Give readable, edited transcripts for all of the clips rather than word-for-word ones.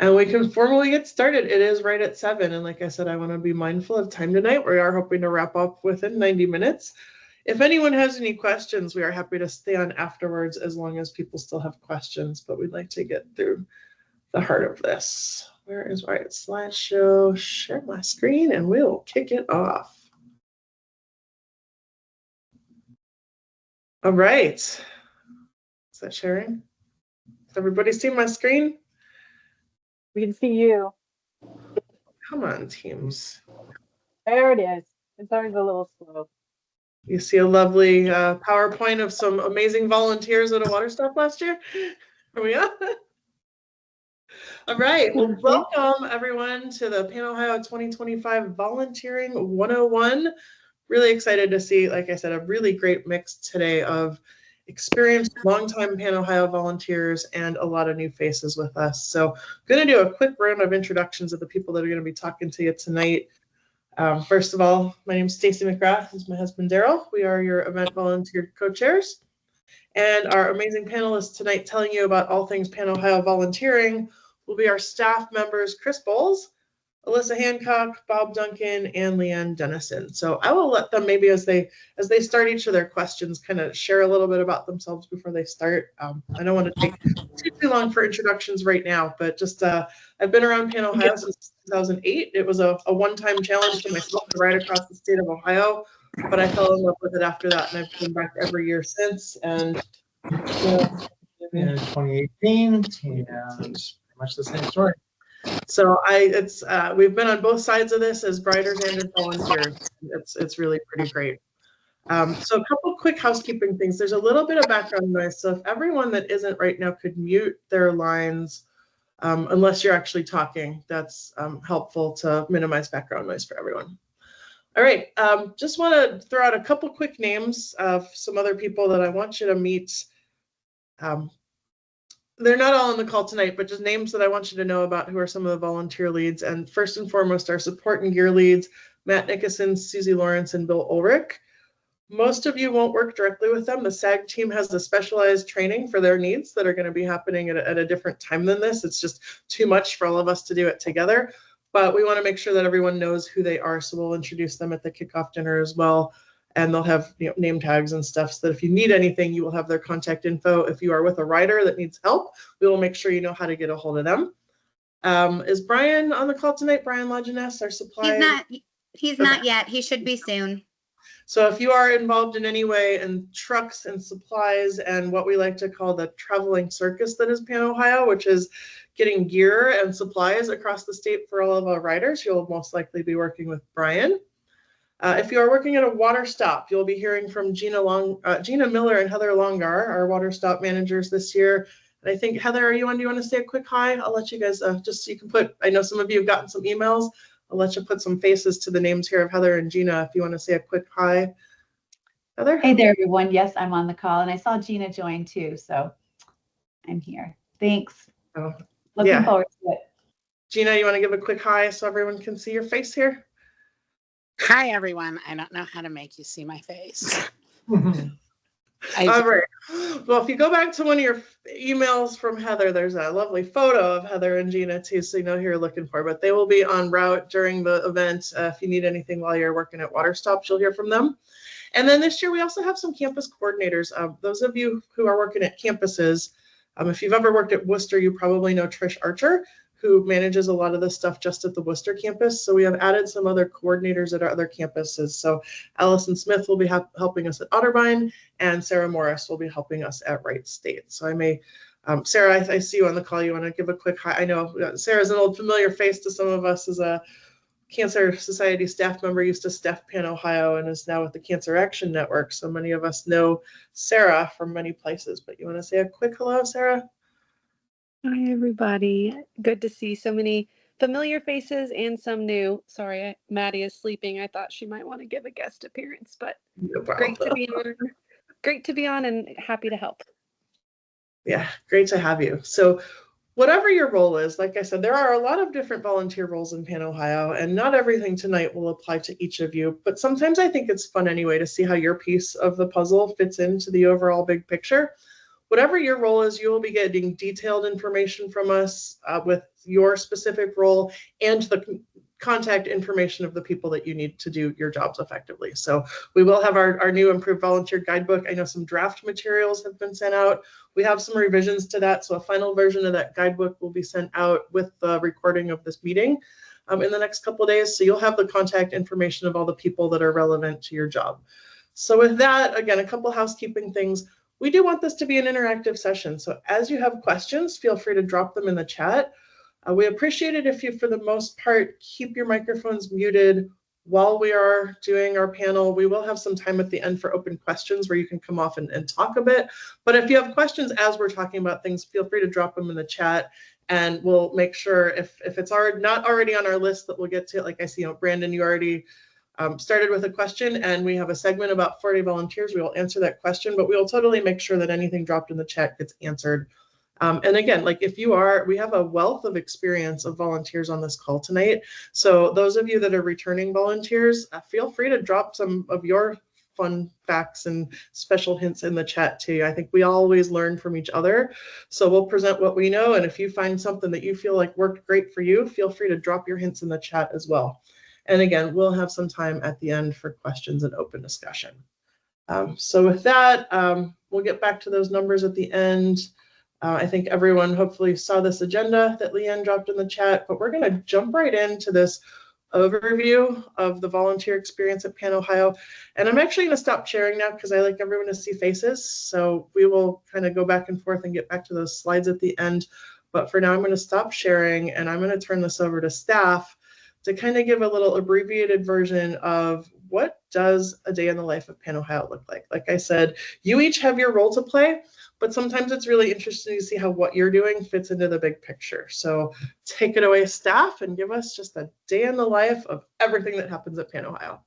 And we can formally get started. It is right at 7. And like I said, I want to be mindful of time tonight. We are hoping to wrap up within 90 minutes. If anyone has any questions, we are happy to stay on afterwards as long as people still have questions. But we'd like to get through the heart of this. Where is right slideshow? Share my screen and we'll kick it off. All right. Is that sharing? Does everybody see my screen? We can see you. Come on, teams. There it is. It's always a little slow. You see a lovely PowerPoint of some amazing volunteers at a water stop last year? Are we on? All right. Well, welcome everyone to the POHR 2025 Volunteering 101. Really excited to see, like I said, a really great mix today of experienced longtime POHR volunteers and a lot of new faces with us. So I'm going to do a quick round of introductions of the people that are going to be talking to you tonight. First of all, my name is Stacy McGrath. This is my husband, Darrell. We are your event volunteer co-chairs. And our amazing panelists tonight telling you about all things POHR volunteering will be our staff members, Chris Bowles, Alyssa Hancock, Bob Duncan, and Leigh-Anne Dennison. So I will let them maybe as they start each of their questions kind of share a little bit about themselves before they start. I don't want to take too long for introductions right now, but just I've been around POHR since 2008. It was a one-time challenge to myself to ride across the state of Ohio, but I fell in love with it after that, and I've been back every year since. And in 2018, and pretty much the same story. So we've been on both sides of this as riders and as volunteers. It's really pretty great. So a couple quick housekeeping things. There's a little bit of background noise. So if everyone that isn't right now could mute their lines, unless you're actually talking, that's helpful to minimize background noise for everyone. All right, just want to throw out a couple quick names of some other people that I want you to meet. They're not all on the call tonight, but just names that I want you to know about who are some of the volunteer leads. And first and foremost, our support and gear leads, Matt Nickoson, Susie, Laurence, and Bill Olrich. Most of you won't work directly with them. The SAG team has a specialized training for their needs that are going to be happening at a different time than this. It's just too much for all of us to do it together. But we want to make sure that everyone knows who they are. So we'll introduce them at the kickoff dinner as well. And they'll have name tags and stuff so that if you need anything, you will have their contact info. If you are with a rider that needs help, we will make sure you know how to get a hold of them. Is Bryan on the call tonight? Bryan Lajeunesse, our supply? He's not yet. He should be soon. So if you are involved in any way in trucks and supplies and what we like to call the traveling circus that is POHR, which is getting gear and supplies across the state for all of our riders, you'll most likely be working with Bryan. If you are working at a water stop, you'll be hearing from Gina Miller and Heather Longar, our water stop managers this year. And I think, Heather, are you on? Do you want to say a quick hi? I'll let you guys just so you can put, I know some of you have gotten some emails. I'll let you put some faces to the names here of Heather and Gina if you want to say a quick hi. Heather? Hey there, everyone. Yes, I'm on the call. And I saw Gina join too, so I'm here. Thanks. Looking forward to it. Gina, you want to give a quick hi so everyone can see your face here? Hi, everyone. I don't know how to make you see my face. All right. Well, if you go back to one of your emails from Heather, there's a lovely photo of Heather and Gina too, so you know who you're looking for. But they will be en route during the event. If you need anything while you're working at water stops, you'll hear from them. And then this year, we also have some campus coordinators. Those of you who are working at campuses, if you've ever worked at Worcester, you probably know Trish Archer, who manages a lot of this stuff just at the Worcester campus. So we have added some other coordinators at our other campuses. So Allison Smith will be helping us at Otterbein, and Sarah Morris will be helping us at Wright State. So I may, Sarah, I see you on the call. You want to give a quick hi? I know Sarah's an old familiar face to some of us as a Cancer Society staff member, used to staff POHR and is now with the Cancer Action Network. So many of us know Sarah from many places, but you want to say a quick hello, Sarah? Hi, everybody. Good to see so many familiar faces and some new. Sorry, Maddie is sleeping. I thought she might want to give a guest appearance, but no great to be on. Great to be on and happy to help. Yeah, great to have you. So whatever your role is, like I said, there are a lot of different volunteer roles in POHR, and not everything tonight will apply to each of you. But sometimes I think it's fun anyway to see how your piece of the puzzle fits into the overall big picture. whatever your role is, you will be getting detailed information from us with your specific role and the contact information of the people that you need to do your jobs effectively. So we will have our new improved volunteer guidebook. I know some draft materials have been sent out. We have some revisions to that. So a final version of that guidebook will be sent out with the recording of this meeting in the next couple of days. So you'll have the contact information of all the people that are relevant to your job. So with that, again, a couple housekeeping things. We do want this to be an interactive session. So as you have questions, feel free to drop them in the chat. We appreciate it if you, for the most part, keep your microphones muted while we are doing our panel. We will have some time at the end for open questions where you can come off and talk a bit. But if you have questions as we're talking about things, feel free to drop them in the chat, and we'll make sure if it's not already on our list that we'll get to it. Like I see, Brandon, you already started with a question, and we have a segment about 40 volunteers. We will answer that question, but we will totally make sure that anything dropped in the chat gets answered. And again, like we have a wealth of experience of volunteers on this call tonight. So those of you that are returning volunteers, feel free to drop some of your fun facts and special hints in the chat too. I think we always learn from each other. So we'll present what we know. And if you find something that you feel like worked great for you, feel free to drop your hints in the chat as well. And again, we'll have some time at the end for questions and open discussion. So with that, we'll get back to those numbers at the end. I think everyone hopefully saw this agenda that Leigh-Anne dropped in the chat, but we're going to jump right into this overview of the volunteer experience at POHR. And I'm actually going to stop sharing now because I like everyone to see faces. So we will kind of go back and forth and get back to those slides at the end. But for now, I'm going to stop sharing, and I'm going to turn this over to staff to kind of give a little abbreviated version of what does a day in the life of POHR look like. Like I said, you each have your role to play, but sometimes it's really interesting to see how what you're doing fits into the big picture. So take it away, staff, and give us just a day in the life of everything that happens at POHR.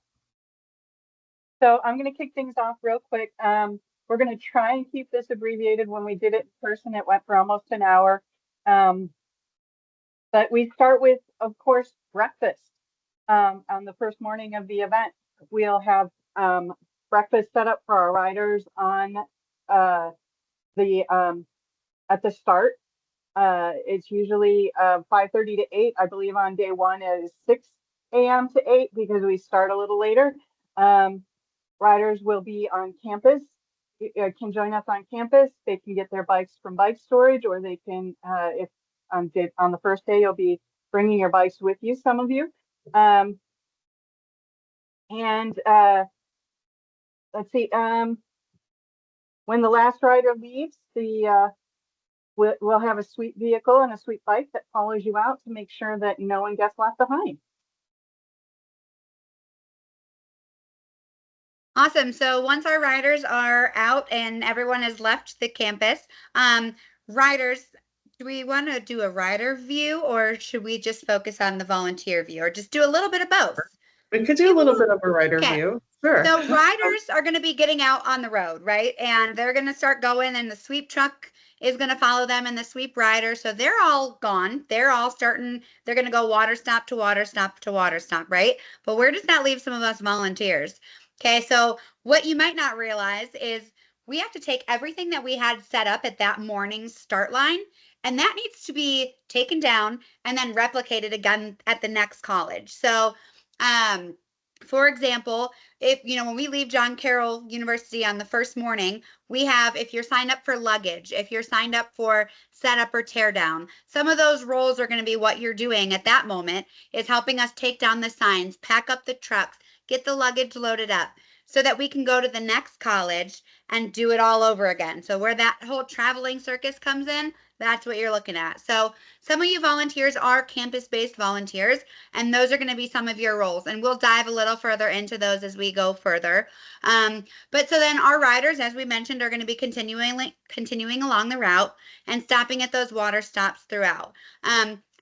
So I'm going to kick things off real quick. We're going to try and keep this abbreviated. When we did it in person, it went for almost an hour. But we start with, of course, breakfast. On the first morning of the event, we'll have breakfast set up for our riders on at the start. It's usually 5:30 to 8. I believe on day one is 6 a.m. to 8 because we start a little later. Riders will be on campus, can join us on campus. They can get their bikes from bike storage, or they can, if on the first day, you'll be bringing your bikes with you, some of you. Let's see, when the last rider leaves, we'll have a sweet vehicle and a sweet bike that follows you out to make sure that no one gets left behind. Awesome. So once our riders are out and everyone has left the campus, riders, do we want to do a rider view, or should we just focus on the volunteer view, or just do a little bit of both? We could do a little bit of a rider view. Sure. So riders are going to be getting out on the road, right? And they're going to start going, and the sweep truck is going to follow them, and the sweep rider. So they're all gone. They're all starting. They're going to go water stop to water stop to water stop, right? But where does that leave some of us volunteers? Okay, so what you might not realize is we have to take everything that we had set up at that morning's start line, and that needs to be taken down and then replicated again at the next college. So, for example, if when we leave John Carroll University on the first morning, we have, if you're signed up for luggage, if you're signed up for setup or tear down, some of those roles are going to be what you're doing at that moment is helping us take down the signs, pack up the trucks, get the luggage loaded up so that we can go to the next college and do it all over again. So where that whole traveling circus comes in, that's what you're looking at. So some of you volunteers are campus-based volunteers, and those are going to be some of your roles. And we'll dive a little further into those as we go further. But so then our riders, as we mentioned, are going to be continuing along the route and stopping at those water stops throughout.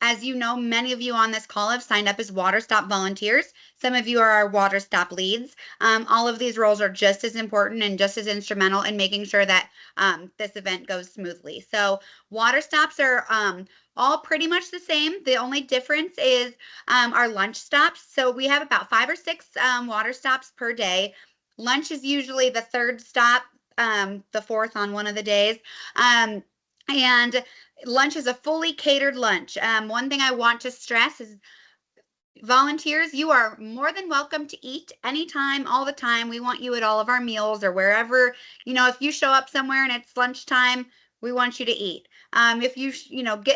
As you know, many of you on this call have signed up as water stop volunteers. Some of you are our water stop leads. All of these roles are just as important and just as instrumental in making sure that this event goes smoothly. So water stops are all pretty much the same. The only difference is our lunch stops. So we have about 5 or 6 water stops per day. Lunch is usually the third stop the 4th on one of the days. And lunch is a fully catered lunch. One thing I want to stress is volunteers, you are more than welcome to eat anytime, all the time. We want you at all of our meals or wherever, if you show up somewhere and it's lunchtime, we want you to eat. If you,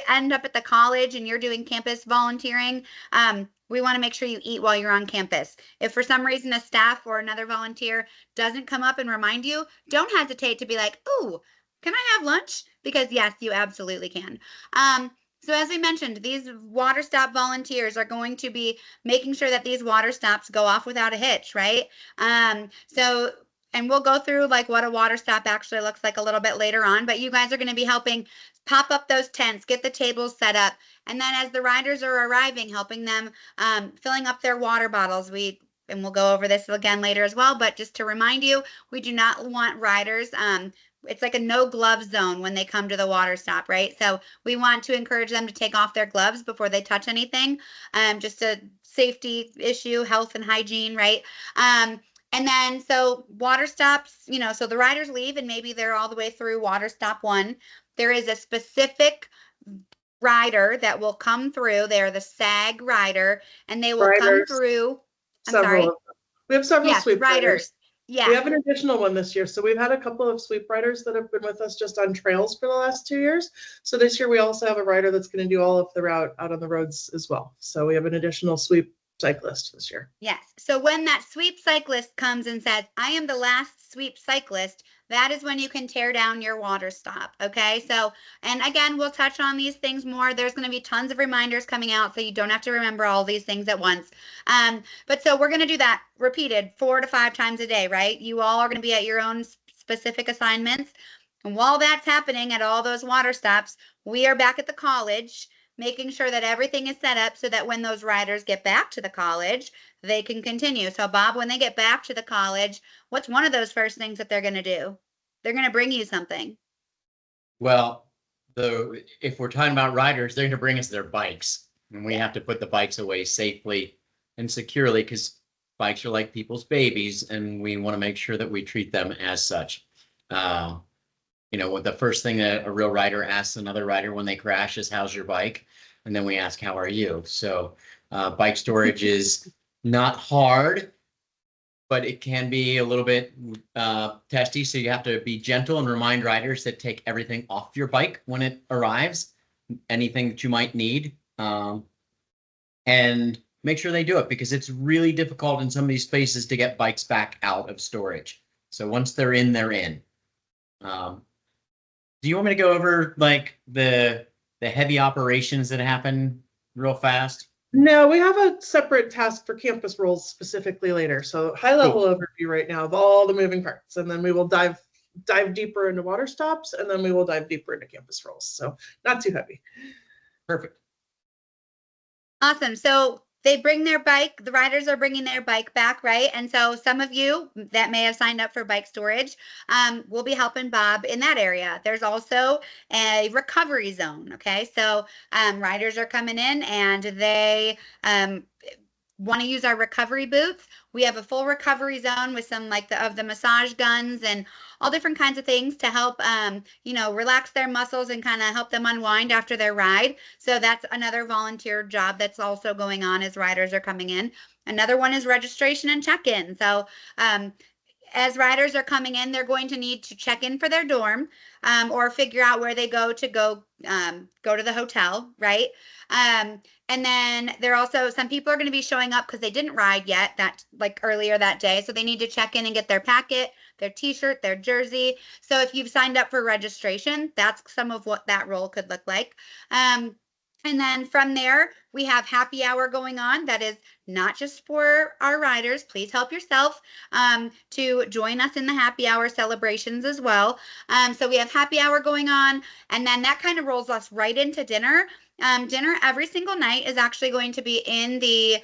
end up at the college and you're doing campus volunteering, we want to make sure you eat while you're on campus. If for some reason a staff or another volunteer doesn't come up and remind you, don't hesitate to be like, "Ooh, can I have lunch?" Because yes, you absolutely can. So as we mentioned, these water stop volunteers are going to be making sure that these water stops go off without a hitch, right? And we'll go through like what a water stop actually looks like a little bit later on, but you guys are going to be helping pop up those tents, get the tables set up, and then as the riders are arriving, helping them filling up their water bottles. And we'll go over this again later as well, but just to remind you, we do not want riders it's like a no glove zone when they come to the water stop, right? So we want to encourage them to take off their gloves before they touch anything. Just a safety issue, health and hygiene, right? And then so water stops, so the riders leave and maybe they're all the way through water stop 1. There is a specific rider that will come through. They're the SAG rider, and they will come through. We have several sweep riders. Yeah. We have an additional one this year. So we've had a couple of sweep riders that have been with us just on trails for the last 2 years. So this year we also have a rider that's going to do all of the route out on the roads as well. So we have an additional sweep cyclist this year. Yes. So when that sweep cyclist comes and says, "I am the last sweep cyclist," that is when you can tear down your water stop. Okay. So, and again, we'll touch on these things more. There's going to be tons of reminders coming out, so you don't have to remember all these things at once. But so we're going to do that repeated 4 to 5 times a day, right? You all are going to be at your own specific assignments. And while that's happening at all those water stops, we are back at the college, making sure that everything is set up so that when those riders get back to the college, they can continue. So Bob, when they get back to the college, what's one of those first things that they're going to do? They're going to bring you something. Well, if we're talking about riders, they're going to bring us their bikes, and we have to put the bikes away safely and securely because bikes are like people's babies, and we want to make sure that we treat them as such. The first thing that a real rider asks another rider when they crash is, "How's your bike?" And then we ask, "How are you?" So bike storage is not hard, but it can be a little bit testy. So you have to be gentle and remind riders that take everything off your bike when it arrives, anything that you might need, and make sure they do it because it's really difficult in some of these spaces to get bikes back out of storage. So once they're in, they're in. Do you want me to go over like the heavy operations that happen real fast? No, we have a separate task for campus roles specifically later. So high level overview right now of all the moving parts, and then we will dive deeper into water stops, and then we will dive deeper into campus roles. So not too heavy. Perfect. Awesome. So they bring their bike, the riders are bringing their bike back, right? And so some of you that may have signed up for bike storage will be helping Bob in that area. There's also a recovery zone, okay? So riders are coming in and they want to use our recovery booths. We have a full recovery zone with some like the massage guns and all different kinds of things to help, relax their muscles and kind of help them unwind after their ride. So that's another volunteer job that's also going on as riders are coming in. Another one is registration and check-in. So as riders are coming in, they're going to need to check in for their dorm or figure out where they go to the hotel, right? And then some people are going to be showing up because they didn't ride yet earlier that day. So they need to check in and get their packet, their t-shirt, their jersey. So if you've signed up for registration, that's some of what that role could look like. And then from there, we have happy hour going on. That is not just for our riders. Please help yourself to join us in the happy hour celebrations as well. So we have happy hour going on, and then that kind of rolls us right into dinner. Dinner every single night is actually going to be in the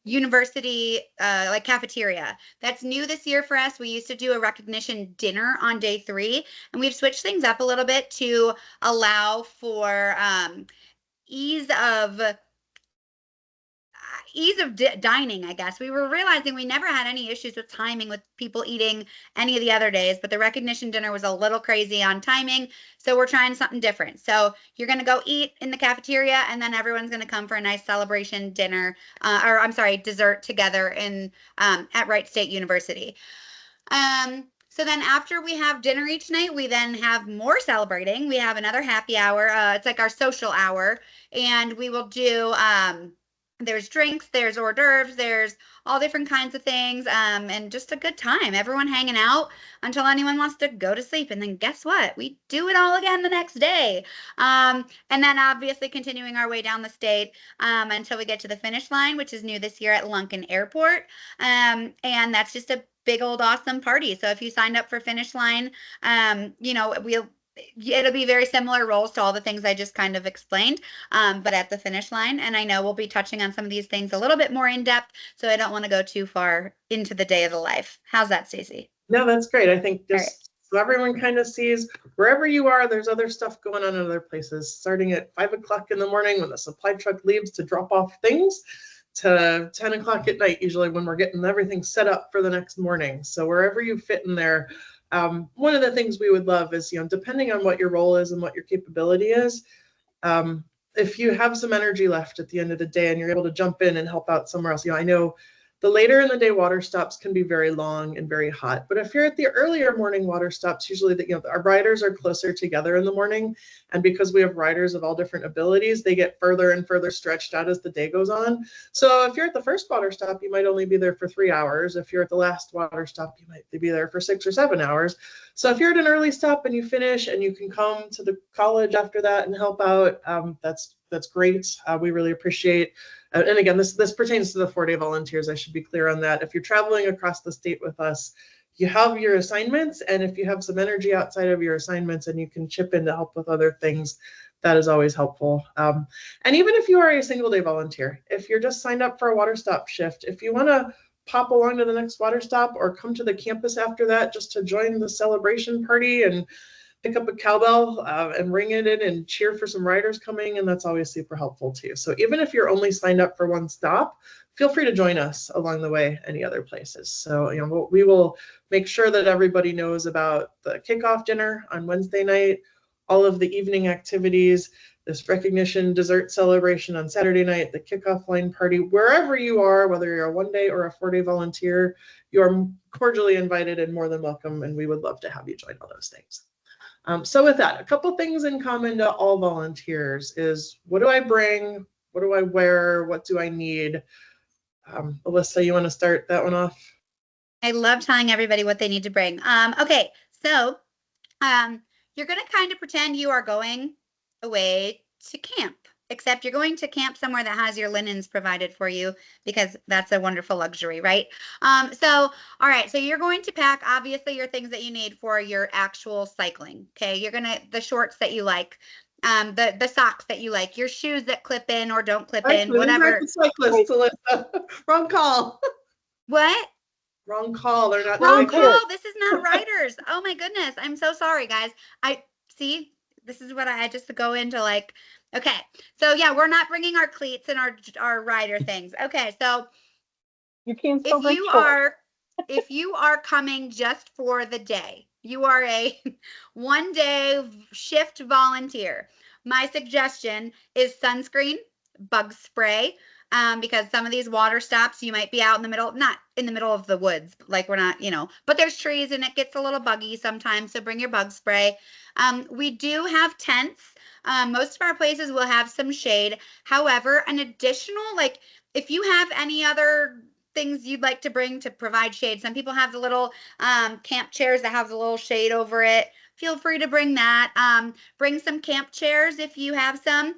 university cafeteria. That's new this year for us. We used to do a recognition dinner on day 3, and we've switched things up a little bit to allow for ease ease of dining, I guess. We were realizing we never had any issues with timing with people eating any of the other days, but the recognition dinner was a little crazy on timing. So we're trying something different. So you're going to go eat in the cafeteria, and then everyone's going to come for a nice celebration dinner, or I'm sorry, dessert together in at Wright State University. So then after we have dinner each night, we then have more celebrating. We have another happy hour. It's like our social hour, and we will do, there's drinks, there's hors d'oeuvres, there's all different kinds of things, and just a good time. Everyone hanging out until anyone wants to go to sleep. And then guess what? We do it all again the next day. And then obviously continuing our way down the state until we get to the finish line, which is new this year at Lunken Airport. And that's just a big old awesome party. So if you signed up for Finish Line, you know, it'll be very similar roles to all the things I just kind of explained, but at the finish line. And I know we'll be touching on some of these things a little bit more in depth, so I don't want to go too far into the day of the life. How's that, Stacy? No, that's great. I think just right. So everyone kind of sees wherever you are, there's other stuff going on in other places, starting at 5 o'clock in the morning when the supply truck leaves to drop off things, to 10 o'clock at night, usually when we're getting everything set up for the next morning. So wherever you fit in there, one of the things we would love is, you know, depending on what your role is and what your capability is, if you have some energy left at the end of the day and you're able to jump in and help out somewhere else. You know, I know the later in the day water stops can be very long and very hot, but if you're at the earlier morning water stops, usually our riders are closer together in the morning, and because we have riders of all different abilities, they get further and further stretched out as the day goes on. So if you're at the first water stop, you might only be there for 3 hours. If you're at the last water stop, you might be there for 6 or 7 hours. So if you're at an early stop and you finish and you can come to the college after that and help out, that's great. We really appreciate. And again, this pertains to the 4-day volunteers. I should be clear on that. If you're traveling across the state with us, you have your assignments, and if you have some energy outside of your assignments and you can chip in to help with other things, that is always helpful. And even if you are a single day volunteer, if you're just signed up for a water stop shift, if you want to pop along to the next water stop or come to the campus after that just to join the celebration party and pick up a cowbell and ring it in and cheer for some riders coming, and that's always super helpful too. So even if you're only signed up for one stop, feel free to join us along the way any other places. So, you know, we will make sure that everybody knows about the kickoff dinner on Wednesday night, all of the evening activities, this recognition dessert celebration on Saturday night, the kickoff line party, wherever you are, whether you're a 1-day or a 4-day volunteer, you are cordially invited and more than welcome, and we would love to have you join all those things. So with that, a couple things in common to all volunteers is, what do I bring? What do I wear? What do I need? Alyssa, you want to start that one off? I love telling everybody what they need to bring. Okay, so you're going to kind of pretend you are going away to camp, except you're going to camp somewhere that has your linens provided for you, because that's a wonderful luxury, right? So, all right, so you're going to pack, obviously, your things that you need for your actual cycling, okay? You're going to, the shorts that you like, the socks that you like, your shoes that clip in or don't clip in, whatever. Cyclists, Alyssa. Wrong call. What? Wrong call. They're not wrong cyclists. call. This is not riders. Oh my goodness. I'm so sorry, guys. I see. This is what I just go into, like, okay. So yeah, we're not bringing our cleats and our rider things. Okay. So you can't if you are coming just for the day, you are a 1-day shift volunteer, my suggestion is sunscreen, bug spray, because some of these water stops, you might be out in the middle, not in the middle of the woods, like we're not, you know, but there's trees and it gets a little buggy sometimes. So bring your bug spray. We do have tents. Most of our places will have some shade. However, an additional, like, if you have any other things you'd like to bring to provide shade, some people have the little camp chairs that have the little shade over it. Feel free to bring that. Bring some camp chairs if you have some.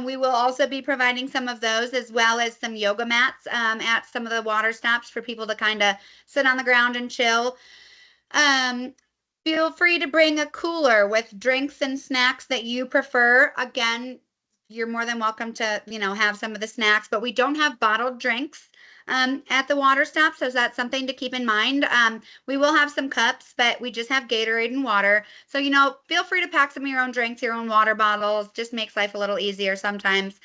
We will also be providing some of those, as well as some yoga mats at some of the water stops for people to kind of sit on the ground and chill. Feel free to bring a cooler with drinks and snacks that you prefer. Again, you're more than welcome to, you know, have some of the snacks, but we don't have bottled drinks at the water stop, so that's something to keep in mind. We will have some cups, but we just have Gatorade and water. So, you know, feel free to pack some of your own drinks, your own water bottles. Just makes life a little easier sometimes.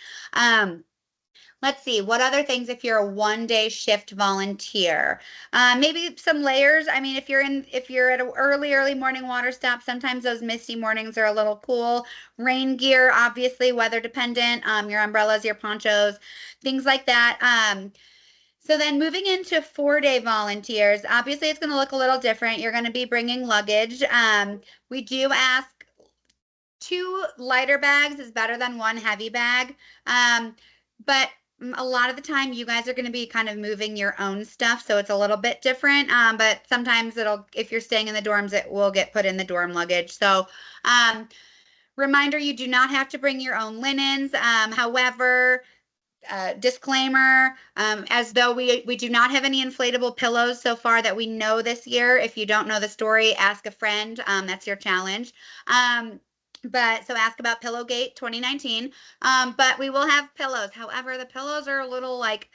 Let's see, what other things if you're a 1-day shift volunteer? Maybe some layers. I mean, if you're at an early morning water stop, sometimes those misty mornings are a little cool. Rain gear, obviously weather dependent, your umbrellas, your ponchos, things like that. So then moving into 4-day volunteers, obviously it's going to look a little different. You're going to be bringing luggage. We do ask 2 lighter bags is better than 1 heavy bag. But a lot of the time you guys are going to be kind of moving your own stuff, so it's a little bit different. But sometimes if you're staying in the dorms, it will get put in the dorm luggage. So reminder, you do not have to bring your own linens. However, disclaimer, as though we do not have any inflatable pillows so far that we know this year. If you don't know the story, ask a friend. That's your challenge. But so ask about Pillowgate 2019. But we will have pillows. However, the pillows are a little like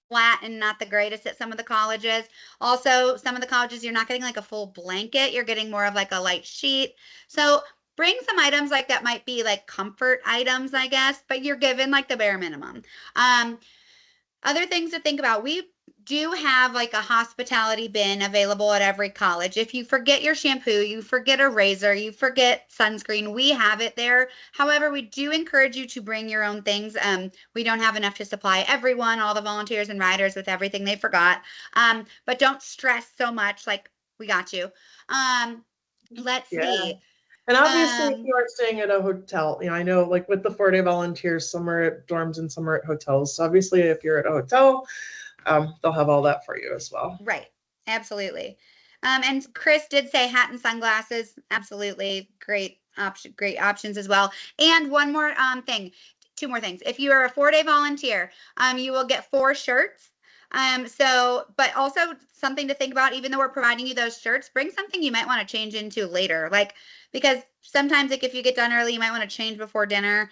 flat and not the greatest at some of the colleges. Also, some of the colleges, you're not getting like a full blanket. You're getting more of like a light sheet. So bring some items like that might be like comfort items, I guess, but you're given like the bare minimum. Other things to think about. We do have like a hospitality bin available at every college. If you forget your shampoo, you forget a razor, you forget sunscreen, we have it there. However, we do encourage you to bring your own things. We don't have enough to supply everyone, all the volunteers and riders with everything they forgot. But don't stress so much, like we got you. Let's see. And obviously, if you are staying at a hotel, I know like with the 4-day volunteers, some are at dorms and some are at hotels. So obviously, if you're at a hotel, they'll have all that for you as well. Right. Absolutely. And Chris did say hat and sunglasses. Absolutely. Great options as well. And one more thing, 2 more things. If you are a 4-day volunteer, you will get 4 shirts. But also something to think about, even though we're providing you those shirts, bring something you might want to change into later. Because sometimes like if you get done early, you might want to change before dinner,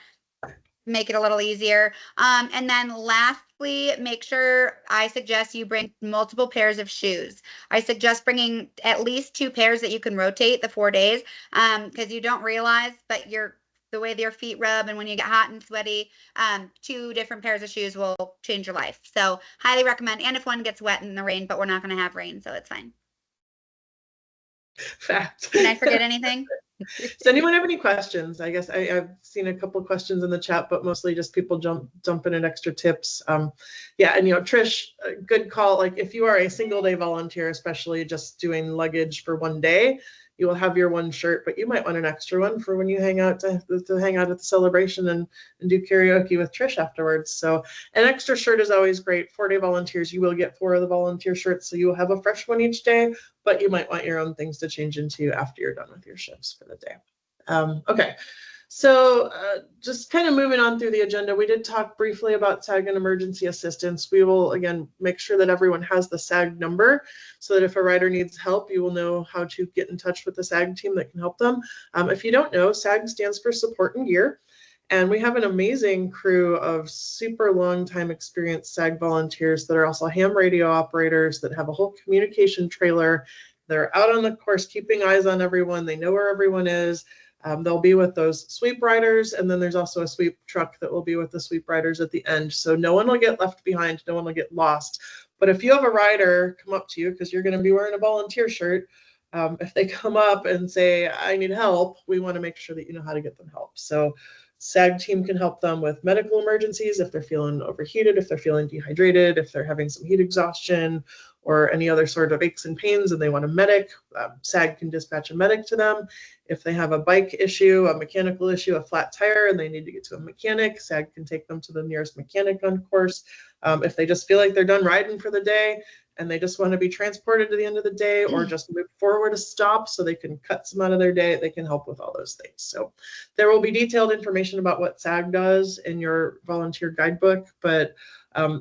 make it a little easier. And then lastly, I suggest you bring multiple pairs of shoes. I suggest bringing at least 2 pairs that you can rotate the 4 days, because you don't realize, but the way your feet rub and when you get hot and sweaty, 2 different pairs of shoes will change your life. So highly recommend. And if one gets wet in the rain, but we're not going to have rain, so it's fine. Fact. Did I forget anything? Does anyone have any questions? I guess I've seen a couple questions in the chat, but mostly just people jump in and extra tips. Yeah, and Trish, good call. Like if you are a single day volunteer, especially just doing luggage for 1 day, you will have your 1 shirt, but you might want an extra one for when you hang out to hang out at the celebration and do karaoke with Trish afterwards. So an extra shirt is always great. 4-day volunteers, you will get 4 of the volunteer shirts, so you will have a fresh one each day, but you might want your own things to change into after you're done with your shifts for the day. Okay. So just kind of moving on through the agenda, we did talk briefly about SAG and emergency assistance. We will, again, make sure that everyone has the SAG number so that if a rider needs help, you will know how to get in touch with the SAG team that can help them. If you don't know, SAG stands for Support and Gear. And we have an amazing crew of super long time experienced SAG volunteers that are also ham radio operators that have a whole communication trailer. They're out on the course, keeping eyes on everyone. They know where everyone is. They'll be with those sweep riders, and then there's also a sweep truck that will be with the sweep riders at the end. So no one will get left behind, no one will get lost. But if you have a rider come up to you, because you're going to be wearing a volunteer shirt, if they come up and say, I need help, we want to make sure that you know how to get them help. So SAG team can help them with medical emergencies if they're feeling overheated, if they're feeling dehydrated, if they're having some heat exhaustion, or any other sort of aches and pains and they want a medic, SAG can dispatch a medic to them. If they have a bike issue, a mechanical issue, a flat tire, and they need to get to a mechanic, SAG can take them to the nearest mechanic on course. If they just feel like they're done riding for the day and they just want to be transported to the end of the day or just move forward a stop so they can cut some out of their day, they can help with all those things. So there will be detailed information about what SAG does in your volunteer guidebook, but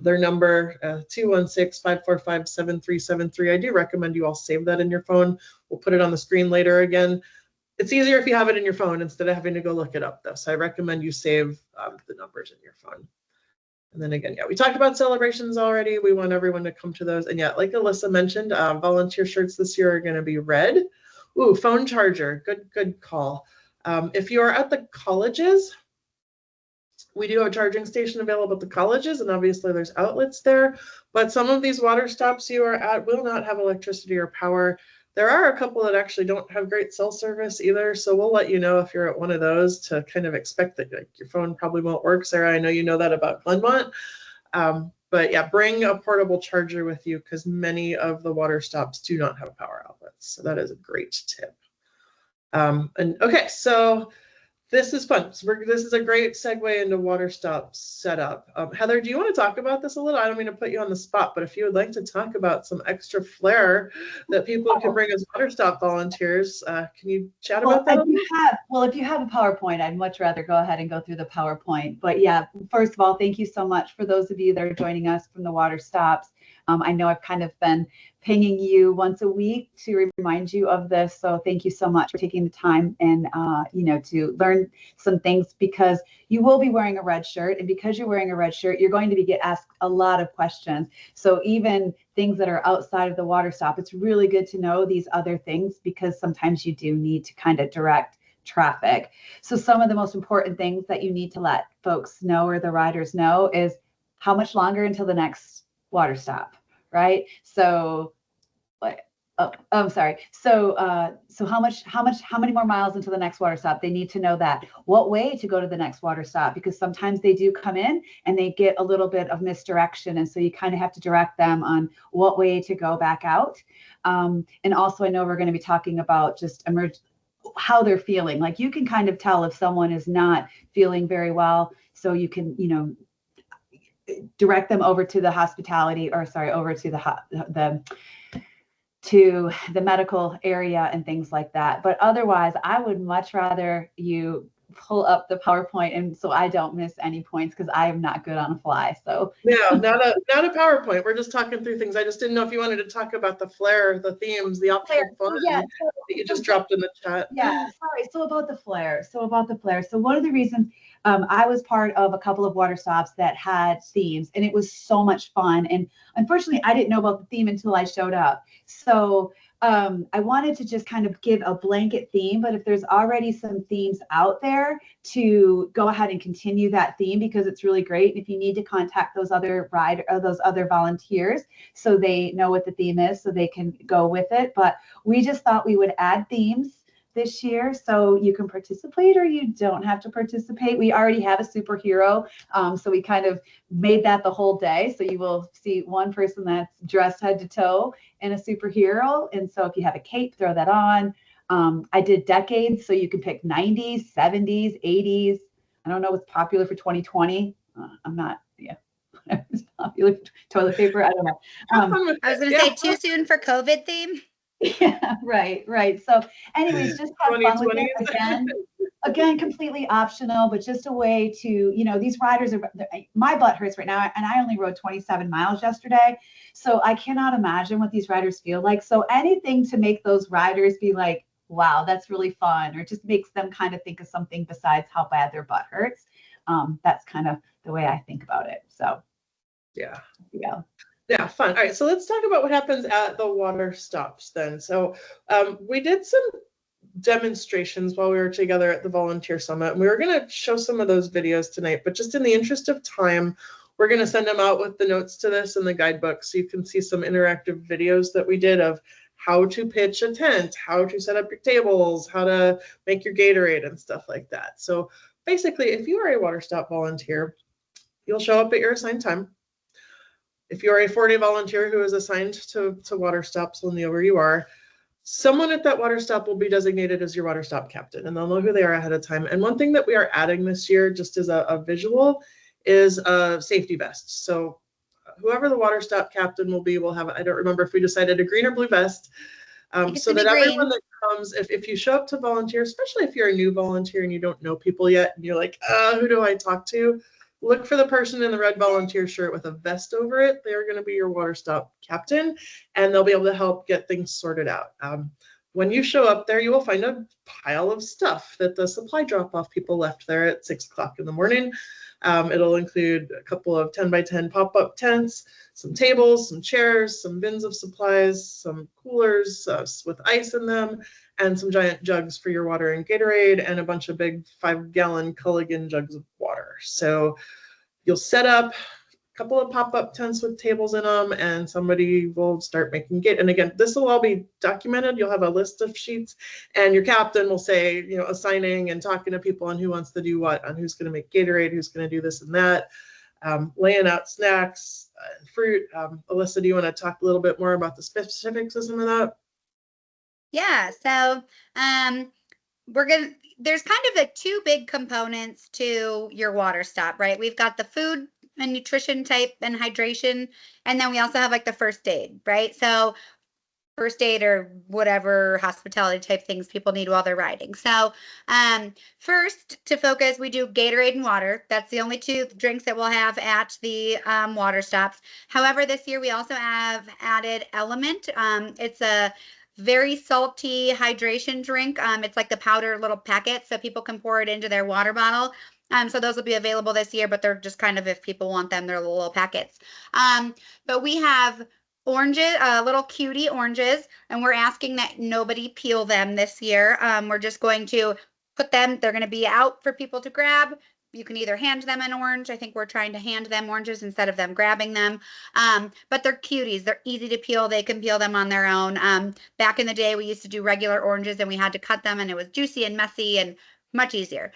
their number, 216-545-7373. I do recommend you all save that in your phone. We'll put it on the screen later again. It's easier if you have it in your phone instead of having to go look it up, though. So I recommend you save the numbers in your phone. And then again, yeah, we talked about celebrations already. We want everyone to come to those. And yeah, like Alyssa mentioned, volunteer shirts this year are going to be red. Ooh, phone charger. Good call. If you are at the colleges, We do have a charging station available at the colleges, and obviously there's outlets there, but some of these water stops you are at will not have electricity or power. There are a couple that actually don't have great cell service either, so we'll let you know if you're at one of those to kind of expect that like, your phone probably won't work. Sarah, I know you know that about Glenmont. But yeah, bring a portable charger with you because many of the water stops do not have power outlets. So that is a great tip. And okay, so this is fun. So this is a great segue into water stop setup. Heather, do you want to talk about this a little? I don't mean to put you on the spot, but if you would like to talk about some extra flair that people can bring as water stop volunteers, can you chat about that? If you have a PowerPoint, I'd much rather go ahead and go through the PowerPoint. But yeah, first of all, thank you so much for those of you that are joining us from the water stops. I know I've kind of been pinging you once a week to remind you of this. So thank you so much for taking the time and, to learn some things because you will be wearing a red shirt. And because you're wearing a red shirt, you're going to get asked a lot of questions. So even things that are outside of the water stop, it's really good to know these other things because sometimes you do need to kind of direct traffic. So some of the most important things that you need to let folks know or the riders know is how much longer until the next water stop, right? So, I'm sorry. So how many more miles into the next water stop? They need to know that. What way to go to the next water stop? Because sometimes they do come in and they get a little bit of misdirection. And so you kind of have to direct them on what way to go back out. And also I know we're going to be talking about just how they're feeling. Like you can kind of tell if someone is not feeling very well. So you can, direct them over to the hospitality over to the medical area and things like that. But otherwise, I would much rather you pull up the PowerPoint and so I don't miss any points because I am not good on a fly. So no, not a PowerPoint. We're just talking through things. I just didn't know if you wanted to talk about the flair, the themes, the optional fun that you just dropped in the chat. Yeah, sorry. So about the flair. So one of the reasons I was part of a couple of water stops that had themes and it was so much fun. And unfortunately, I didn't know about the theme until I showed up. So I wanted to just kind of give a blanket theme, but if there's already some themes out there to go ahead and continue that theme because it's really great. And if you need to contact those other volunteers so they know what the theme is so they can go with it. But we just thought we would add themes this year so you can participate or you don't have to participate. We already have a superhero, so we kind of made that the whole day. So you will see one person that's dressed head to toe in a superhero. And so if you have a cape, throw that on. I did decades, so you can pick 90s, 70s, 80s. I don't know what's popular for 2020. It's popular for toilet paper. I don't know. I was going to say too soon for COVID theme. Yeah, right. So anyways, just have fun with it again, completely optional, but just a way to, these riders my butt hurts right now. And I only rode 27 miles yesterday. So I cannot imagine what these riders feel like. So anything to make those riders be like, wow, that's really fun, or just makes them kind of think of something besides how bad their butt hurts. That's kind of the way I think about it. So yeah. Yeah, fun. All right, so let's talk about what happens at the water stops then. So we did some demonstrations while we were together at the Volunteer Summit, and we were going to show some of those videos tonight, but just in the interest of time, we're going to send them out with the notes to this and the guidebook so you can see some interactive videos that we did of how to pitch a tent, how to set up your tables, how to make your Gatorade and stuff like that. So basically, if you are a water stop volunteer, you'll show up at your assigned time. If you're a 4-day volunteer who is assigned to water stops, we'll know where you are. Someone at that water stop will be designated as your water stop captain, and they'll know who they are ahead of time. And one thing that we are adding this year, just as a visual, is a safety vest. So whoever the water stop captain will be will have, I don't remember if we decided a green or blue vest, so that everyone that comes, if you show up to volunteer, especially if you're a new volunteer and you don't know people yet, and you're like, who do I talk to? Look for the person in the red volunteer shirt with a vest over it. They're going to be your water stop captain, and they'll be able to help get things sorted out. When you show up there, you will find a pile of stuff that the supply drop-off people left there at 6 o'clock in the morning. It'll include a couple of 10 by 10 pop-up tents, some tables, some chairs, some bins of supplies, some coolers with ice in them, and some giant jugs for your water and Gatorade, and a bunch of big 5-gallon Culligan jugs of water. So you'll set up couple of pop-up tents with tables in them, and somebody will start making Gatorade. And again, this will all be documented. You'll have a list of sheets, and your captain will say, you know, assigning and talking to people on who wants to do what, on who's going to make Gatorade, who's going to do this and that, laying out snacks, fruit. Alyssa, do you want to talk a little bit more about the specifics of some of that? Yeah, so there's kind of like 2 big components to your water stop, right? We've got the food and nutrition type and hydration, and then we also have like the first aid, right? So first aid or whatever hospitality type things people need while they're riding. So first, to focus, we do Gatorade and water. That's the only 2 drinks that we'll have at the water stops. However, this year we also have added Element. It's a very salty hydration drink. It's like the powder little packet, so people can pour it into their water bottle. So those will be available this year, but they're just kind of, if people want them, they're little packets. But we have oranges, little cutie oranges, and we're asking that nobody peel them this year. We're just going to put them, they're going to be out for people to grab. You can either hand them an orange. I think we're trying to hand them oranges instead of them grabbing them. But they're cuties. They're easy to peel. They can peel them on their own. Back in the day, we used to do regular oranges and we had to cut them, and it was juicy and messy and much easier.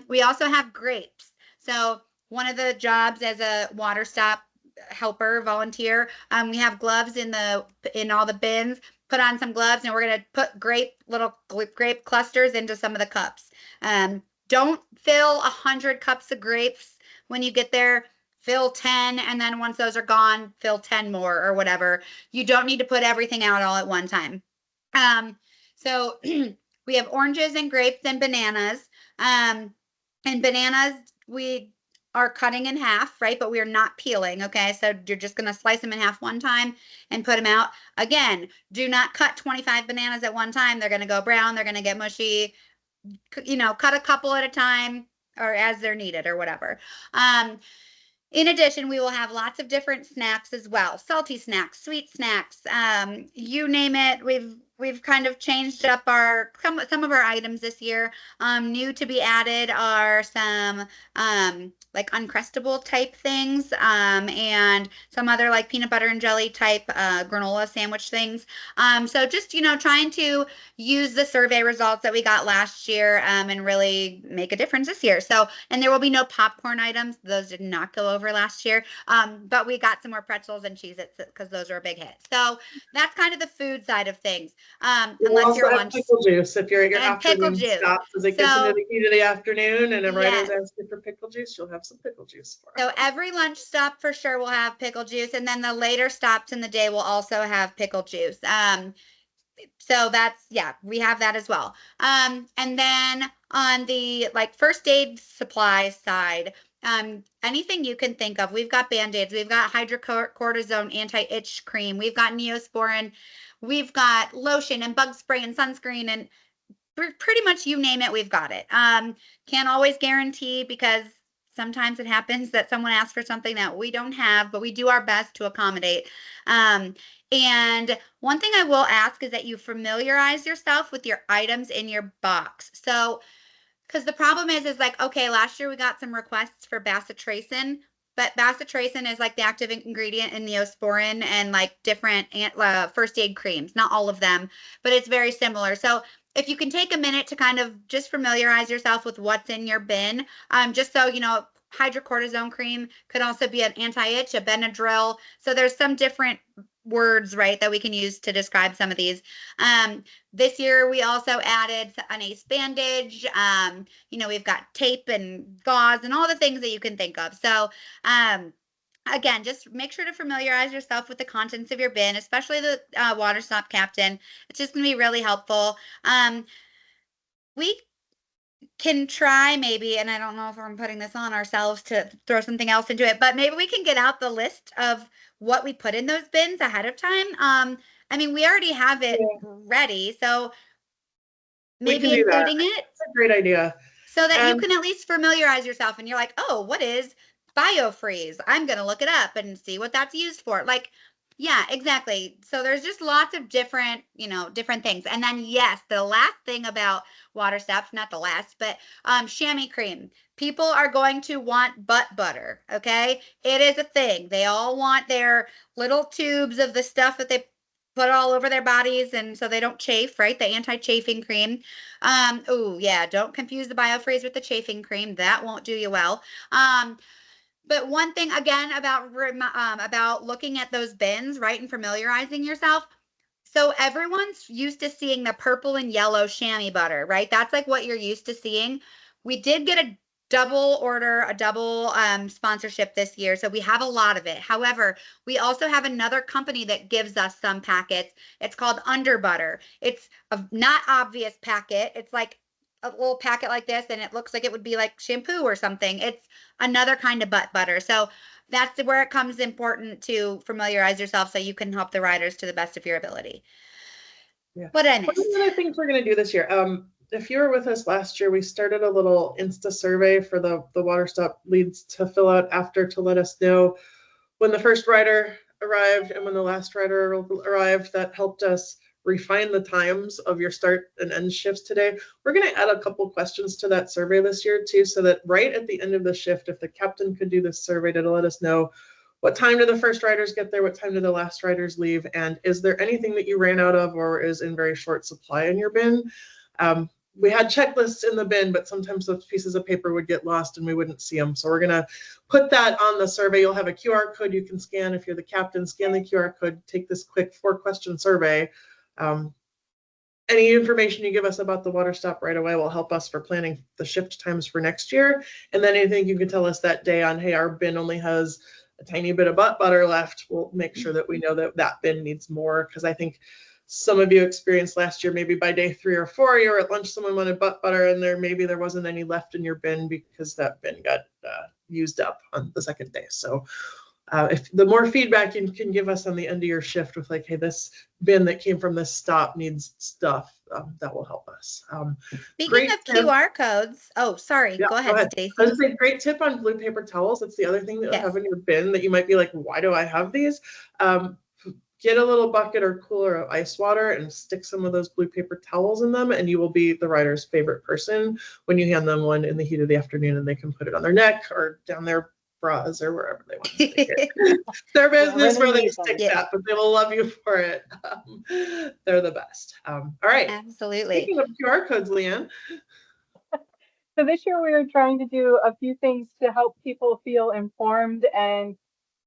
We also have grapes. So one of the jobs as a water stop helper, volunteer, we have gloves in all the bins. Put on some gloves, and we're going to put little grape clusters into some of the cups. Don't fill 100 cups of grapes when you get there. Fill 10, and then once those are gone, fill 10 more or whatever. You don't need to put everything out all at one time. So we have oranges and grapes and bananas. And bananas, we are cutting in half, right? But we are not peeling, okay? So you're just going to slice them in half one time and put them out. Again, do not cut 25 bananas at one time. They're going to go brown. They're going to get mushy. You know, cut a couple at a time or as they're needed or whatever. In addition, we will have lots of different snacks as well. Salty snacks, sweet snacks, you name it. We've kind of changed up some of our items this year. New to be added are some like Uncrustable type things, and some other like peanut butter and jelly type granola sandwich things. So just, you know, trying to use the survey results that we got last year and really make a difference this year. So, and there will be no popcorn items. Those did not go over last year, but we got some more pretzels and Cheez-Its because those are a big hit. So that's kind of the food side of things. Unless you're lunch. Pickle juice if you're at your And pickle afternoon juice. stop. As it gets into the heat of the afternoon and a writer's asking for pickle juice, you'll have some pickle juice for So every lunch stop for sure will have pickle juice, and then the later stops in the day will also have pickle juice. So that's, yeah, we have that as well. And then on the like first aid supply side, anything you can think of, we've got Band-Aids, we've got hydrocortisone anti-itch cream, we've got Neosporin, we've got lotion and bug spray and sunscreen, and pretty much you name it, we've got it. Can't always guarantee because sometimes it happens that someone asks for something that we don't have, but we do our best to accommodate. And one thing I will ask is that you familiarize yourself with your items in your box. So, because the problem is like, okay, last year we got some requests for bacitracin, but bacitracin is like the active ingredient in Neosporin and like different first aid creams, not all of them, but it's very similar. So if you can take a minute to kind of just familiarize yourself with what's in your bin, just so you know, hydrocortisone cream could also be an anti-itch, a Benadryl. So there's some different words, right, that we can use to describe some of these. This year we also added an ace bandage. You know, we've got tape and gauze and all the things that you can think of. So again, just make sure to familiarize yourself with the contents of your bin, especially the water stop captain. It's just going to be really helpful. We can try maybe, and I don't know if I'm putting this on ourselves to throw something else into it, but maybe we can get out the list of what we put in those bins ahead of time. I mean, we already have it ready, so maybe do that. including it. That's a great idea. So that you And- can at least familiarize yourself and you're like, oh, what is biofreeze? I'm going to look it up and see what that's used for. Like, yeah, exactly. So there's just lots of different, different things. And then, yes, the last thing about water stops, not the last, but chamois cream. People are going to want butt butter, okay? It is a thing. They all want their little tubes of the stuff that they put all over their bodies and so they don't chafe, right? The anti-chafing cream. Oh yeah, don't confuse the biofreeze with the chafing cream. That won't do you well. But one thing again about looking at those bins, right, and familiarizing yourself. So everyone's used to seeing the purple and yellow chamois butter, right? That's like what you're used to seeing. We did get a double sponsorship this year, so we have a lot of it. However, we also have another company that gives us some packets. It's called Under Butter. It's a not obvious packet. It's like a little packet like this, and it looks like it would be like shampoo or something. It's another kind of butt butter. So that's where it comes important to familiarize yourself so you can help the riders to the best of your ability. Yeah. What I One of missed? the other things we're going to do this year, if you were with us last year, we started a little Insta survey for the water stop leads to fill out after to let us know when the first rider arrived and when the last rider arrived. That helped us refine the times of your start and end shifts today. We're going to add a couple questions to that survey this year too, so that right at the end of the shift, if the captain could do this survey to let us know what time do the first riders get there, what time do the last riders leave, and is there anything that you ran out of or is in very short supply in your bin? We had checklists in the bin, but sometimes those pieces of paper would get lost and we wouldn't see them. So we're going to put that on the survey. You'll have a QR code you can scan. If you're the captain, scan the QR code, take this quick 4-question survey. Any information you give us about the water stop right away will help us for planning the shift times for next year. And then anything you can tell us that day on, hey, our bin only has a tiny bit of butt butter left, we'll make sure that we know that that bin needs more. Because I think some of you experienced last year, maybe by day 3 or 4, you were at lunch, someone wanted butt butter and there wasn't any left in your bin because that bin got used up on the second day. So if the more feedback you can give us on the end of your shift with like, hey, this bin that came from this stop needs stuff, that will help us. Speaking of QR codes, oh, sorry, Yeah, go ahead, Stacy. I was gonna say, great tip on blue paper towels. That's the other thing that you have in your bin that you might be like, why do I have these? Get a little bucket or cooler of ice water and stick some of those blue paper towels in them, and you will be the rider's favorite person when you hand them one in the heat of the afternoon, and they can put it on their neck or down their bras or wherever they want to stick it. Their business where they stick that, but they will love you for it. They're the best. All right. Absolutely. Speaking of QR codes, Leigh-Anne. So this year we were trying to do a few things to help people feel informed and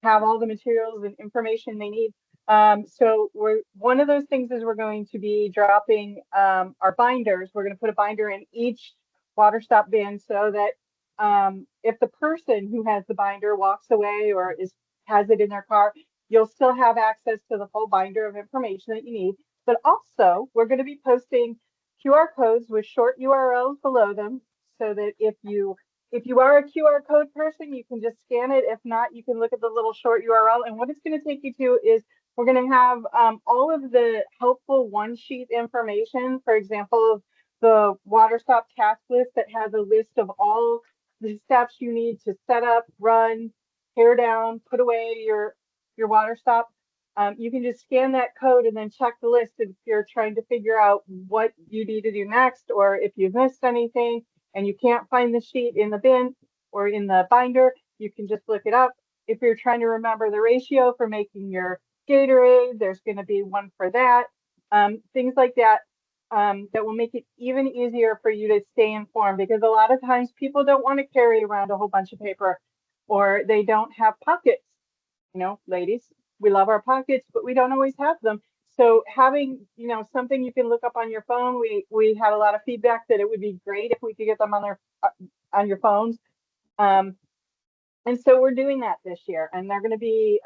have all the materials and information they need. So one of those things is we're going to be dropping our binders. We're going to put a binder in each water stop bin so that if the person who has the binder walks away or has it in their car, you'll still have access to the full binder of information that you need. But also, we're going to be posting QR codes with short URLs below them, so that if you are a QR code person, you can just scan it. If not, you can look at the little short URL. And what it's going to take you to is we're going to have all of the helpful one-sheet information. For example, the water stop task list that has a list of all the steps you need to set up, run, tear down, put away your water stop. You can just scan that code and then check the list if you're trying to figure out what you need to do next, or if you've missed anything and you can't find the sheet in the bin or in the binder, you can just look it up. If you're trying to remember the ratio for making your Gatorade, there's going to be one for that. Things like that, that will make it even easier for you to stay informed, because a lot of times people don't want to carry around a whole bunch of paper, or they don't have pockets. You know, ladies, we love our pockets, but we don't always have them. So having, something you can look up on your phone, we had a lot of feedback that it would be great if we could get them on your phones. And so we're doing that this year, and they're going to be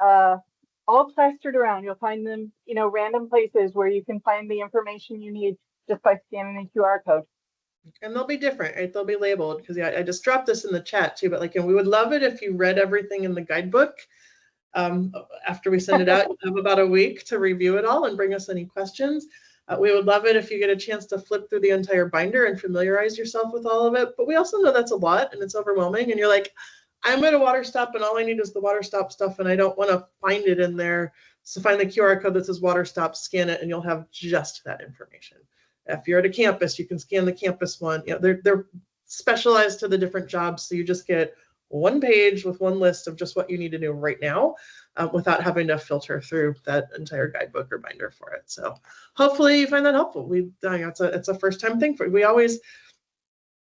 all plastered around. You'll find them, random places where you can find the information you need just by scanning the QR code. And they'll be different, right? They'll be labeled, because I just dropped this in the chat too, but we would love it if you read everything in the guidebook. After we send it out, you have about a week to review it all and bring us any questions. We would love it if you get a chance to flip through the entire binder and familiarize yourself with all of it. But we also know that's a lot and it's overwhelming. And you're like, I'm at a water stop and all I need is the water stop stuff and I don't want to find it in there. So find the QR code that says water stop, scan it, and you'll have just that information. If you're at a campus, you can scan the campus one. You know, they're specialized to the different jobs. So you just get one page with one list of just what you need to do right now without having to filter through that entire guidebook or binder for it. So hopefully you find that helpful. It's a first time thing for you. We always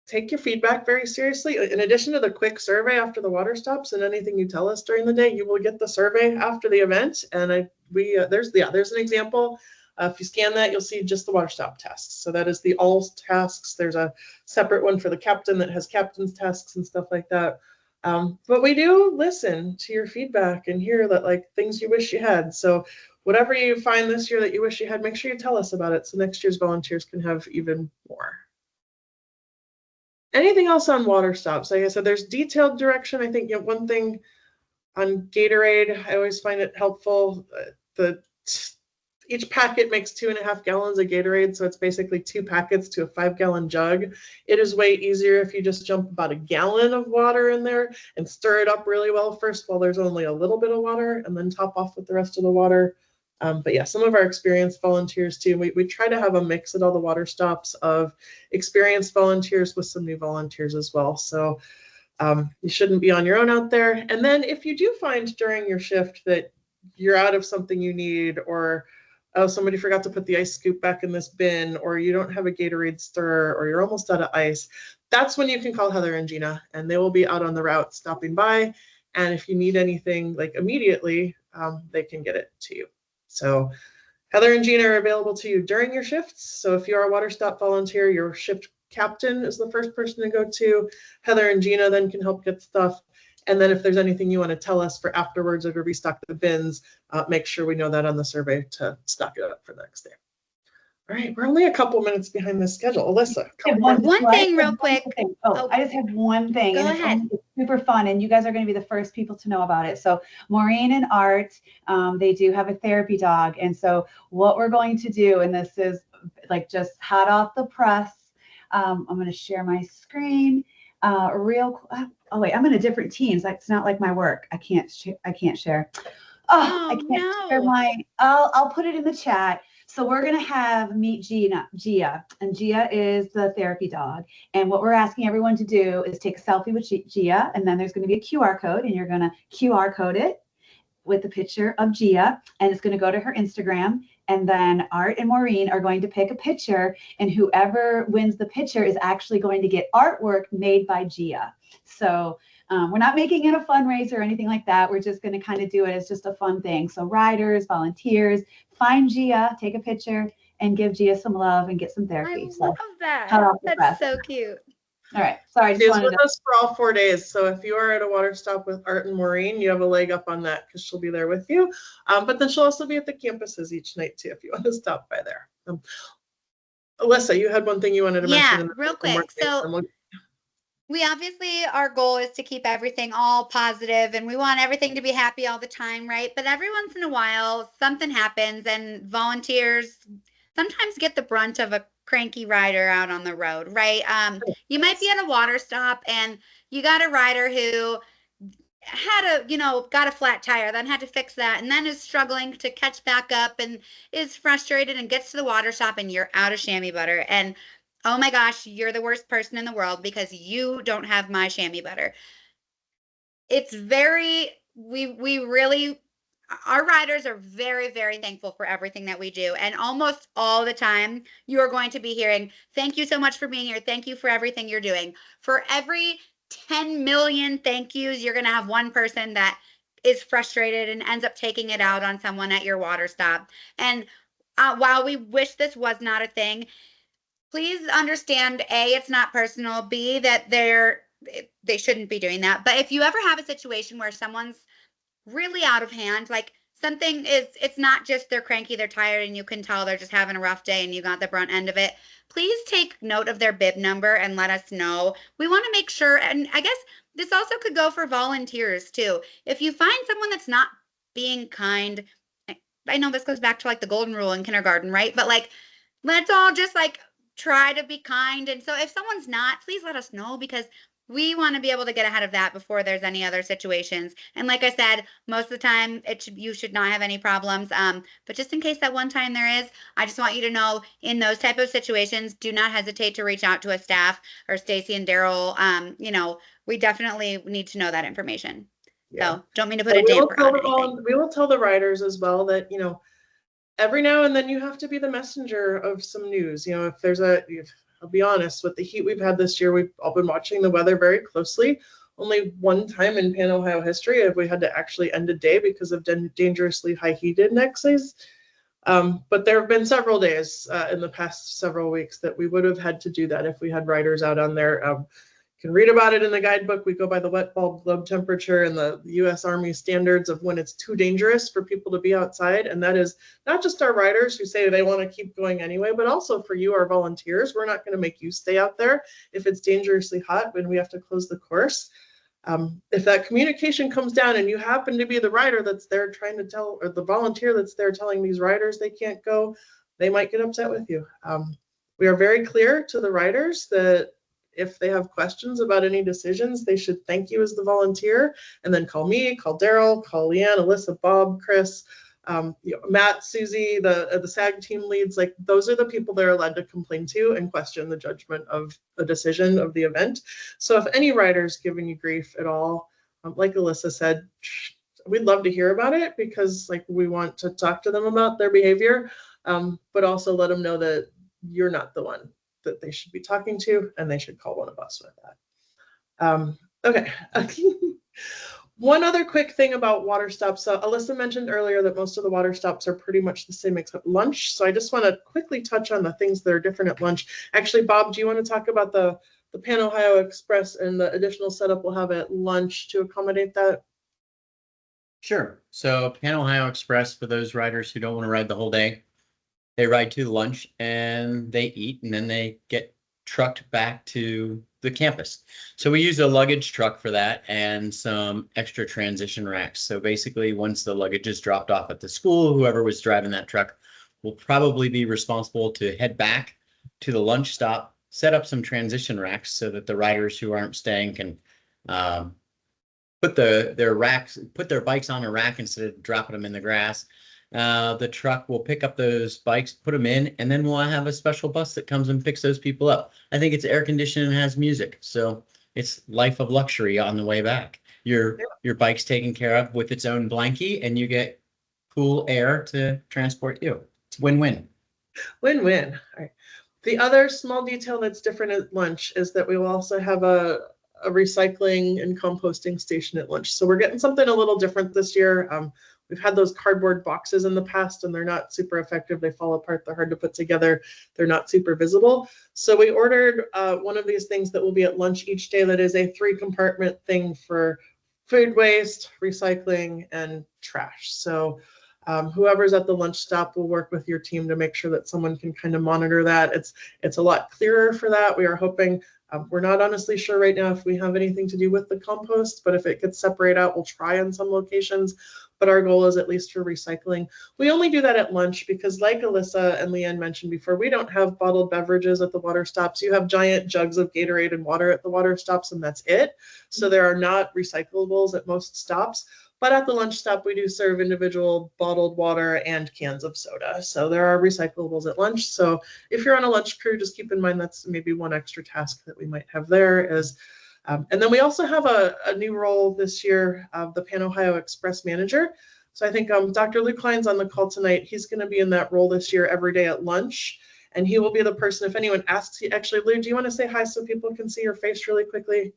take your feedback very seriously. In addition to the quick survey after the water stops and anything you tell us during the day, you will get the survey after the event. And there's an example. If you scan that, you'll see just the water stop tasks. So that is the all tasks. There's a separate one for the captain that has captain's tasks and stuff like that. But we do listen to your feedback and hear that like things you wish you had. So whatever you find this year that you wish you had, make sure you tell us about it so next year's volunteers can have even more. Anything else on water stops? Like I said, there's detailed direction. I think one thing on Gatorade, I always find it helpful. Each packet makes 2.5 gallons of Gatorade, so it's basically 2 packets to a 5-gallon jug. It is way easier if you just jump about 1 gallon of water in there and stir it up really well first while there's only a little bit of water, and then top off with the rest of the water. But yeah, some of our experienced volunteers too. We try to have a mix at all the water stops of experienced volunteers with some new volunteers as well. So you shouldn't be on your own out there. And then if you do find during your shift that you're out of something you need, or oh, somebody forgot to put the ice scoop back in this bin, or you don't have a Gatorade stir, or you're almost out of ice, that's when you can call Heather and Gina, and they will be out on the route stopping by. And if you need anything like immediately, they can get it to you. So Heather and Gina are available to you during your shifts. So if you are a water stop volunteer, your shift captain is the first person to go to. Heather and Gina then can help get stuff. And then if there's anything you want to tell us for afterwards or to restock the bins, make sure we know that on the survey to stock it up for the next day. All right, we're only a couple minutes behind the schedule. Alyssa. One thing real quick. I just have one thing. Go ahead. It's super fun, and you guys are going to be the first people to know about it. So Maureen and Art, they do have a therapy dog. And so what we're going to do, and this is like just hot off the press, I'm going to share my screen. Oh wait, I'm in a different Teams. It's not like my work. I can't share. I can't share my. I'll put it in the chat. So we're gonna meet Gia, and Gia is the therapy dog. And what we're asking everyone to do is take a selfie with Gia, and then there's going to be a QR code, and you're gonna QR code it with the picture of Gia, and it's going to go to her Instagram. And then Art and Maureen are going to pick a picture, and whoever wins the picture is actually going to get artwork made by Gia. So we're not making it a fundraiser or anything like that. We're just going to kind of do it as just a fun thing. So riders, volunteers, find Gia, take a picture, and give Gia some love and get some therapy. I love that. That's so cute. All right. Sorry. She's with us for all 4 days. So if you are at a water stop with Art and Maureen, you have a leg up on that because she'll be there with you. But then she'll also be at the campuses each night too if you want to stop by there. Alyssa, you had one thing you wanted to mention. Yeah, real quick. So we obviously, our goal is to keep everything all positive and we want everything to be happy all the time, right? But every once in a while, something happens and volunteers sometimes get the brunt of a cranky rider out on the road, right? You might be at a water stop and you got a rider who had got a flat tire, then had to fix that, and then is struggling to catch back up and is frustrated and gets to the water stop and you're out of chamois butter. And oh my gosh, you're the worst person in the world because you don't have my chamois butter. It's our riders are very, very thankful for everything that we do. And almost all the time, you are going to be hearing, thank you so much for being here. Thank you for everything you're doing. For every 10 million thank yous, you're going to have one person that is frustrated and ends up taking it out on someone at your water stop. And while we wish this was not a thing, please understand, A, it's not personal, B, that they shouldn't be doing that. But if you ever have a situation where someone's really out of hand, like it's not just they're cranky, they're tired, and you can tell they're just having a rough day and you got the brunt end of it, please take note of their bib number and let us know. We want to make sure, and I guess this also could go for volunteers too. If you find someone that's not being kind. I know this goes back to like the golden rule in kindergarten, right? But like, let's all just like try to be kind. And so if someone's not, please let us know, because we want to be able to get ahead of that before there's any other situations. And like I said, most of the time you should not have any problems. But just in case that one time there is, I just want you to know, in those type of situations, do not hesitate to reach out to a staff or Stacy and Darrell. You know, we definitely need to know that information. Yeah. So don't mean to put And a damper on anything. we will tell the riders as well that, you know, every now and then you have to be the messenger of some news. You know, I'll be honest, with the heat we've had this year, we've all been watching the weather very closely. Only one time in Pan Ohio history have we had to actually end a day because of dangerously high heat indexes. But there have been several days in the past several weeks that we would have had to do that if we had riders out on there. You can read about it in the guidebook. We go by the wet bulb globe temperature and the U.S. Army standards of when it's too dangerous for people to be outside. And that is not just our riders who say they want to keep going anyway, but also for you, our volunteers. We're not going to make you stay out there if it's dangerously hot when we have to close the course. If that communication comes down and you happen to be the rider that's there trying to tell, or the volunteer that's there telling these riders they can't go, they might get upset with you. We are very clear to the riders that if they have questions about any decisions, they should thank you as the volunteer, and then call me, call Darrell, call Leigh-Anne, Alyssa, Bob, Chris, Matt, Susie, the SAG team leads. Like, those are the people they're allowed to complain to and question the judgment of the decision of the event. So if any rider's giving you grief at all, like Alyssa said, we'd love to hear about it, because like we want to talk to them about their behavior, but also let them know that you're not the one that they should be talking to, and they should call one of us with that. Okay. One other quick thing about water stops. So Alyssa mentioned earlier that most of the water stops are pretty much the same except lunch. So I just want to quickly touch on the things that are different at lunch. Actually, Bob, do you want to talk about the Pan Ohio Express and the additional setup we'll have at lunch to accommodate that? Sure. So Pan Ohio Express, for those riders who don't want to ride the whole day, they ride to lunch and they eat, and then they get trucked back to the campus. So we use a luggage truck for that and some extra transition racks. So basically, once the luggage is dropped off at the school, whoever was driving that truck will probably be responsible to head back to the lunch stop, set up some transition racks so that the riders who aren't staying can put their bikes on a rack instead of dropping them in the grass. The truck will pick up those bikes, put them in, and then we'll have a special bus that comes and picks those people up. I think it's air conditioned and has music, so it's life of luxury on the way back. Your bike's taken care of with its own blankie, and you get cool air to transport you. It's win-win. Win-win. All right. The other small detail that's different at lunch is that we will also have a recycling and composting station at lunch. So we're getting something a little different this year. We've had those cardboard boxes in the past, and they're not super effective. They fall apart. They're hard to put together. They're not super visible. So we ordered one of these things that will be at lunch each day that is a 3-compartment thing for food waste, recycling, and trash. So whoever's at the lunch stop will work with your team to make sure that someone can kind of monitor that. It's a lot clearer for that. We are hoping, we're not honestly sure right now if we have anything to do with the compost, but if it gets separated out, we'll try in some locations. But our goal is at least for recycling. We only do that at lunch because, like Alyssa and Leigh-Anne mentioned before, we don't have bottled beverages at the water stops. You have giant jugs of Gatorade and water at the water stops, and that's it. So there are not recyclables at most stops. But at the lunch stop, we do serve individual bottled water and cans of soda. So there are recyclables at lunch. So if you're on a lunch crew, just keep in mind that's maybe one extra task that we might have there is. And then we also have a new role this year of the Pan Ohio Express manager. So I think Dr. Luke Klein's on the call tonight. He's going to be in that role this year every day at lunch. And he will be the person, if anyone asks, actually, Lou, do you want to say hi so people can see your face really quickly?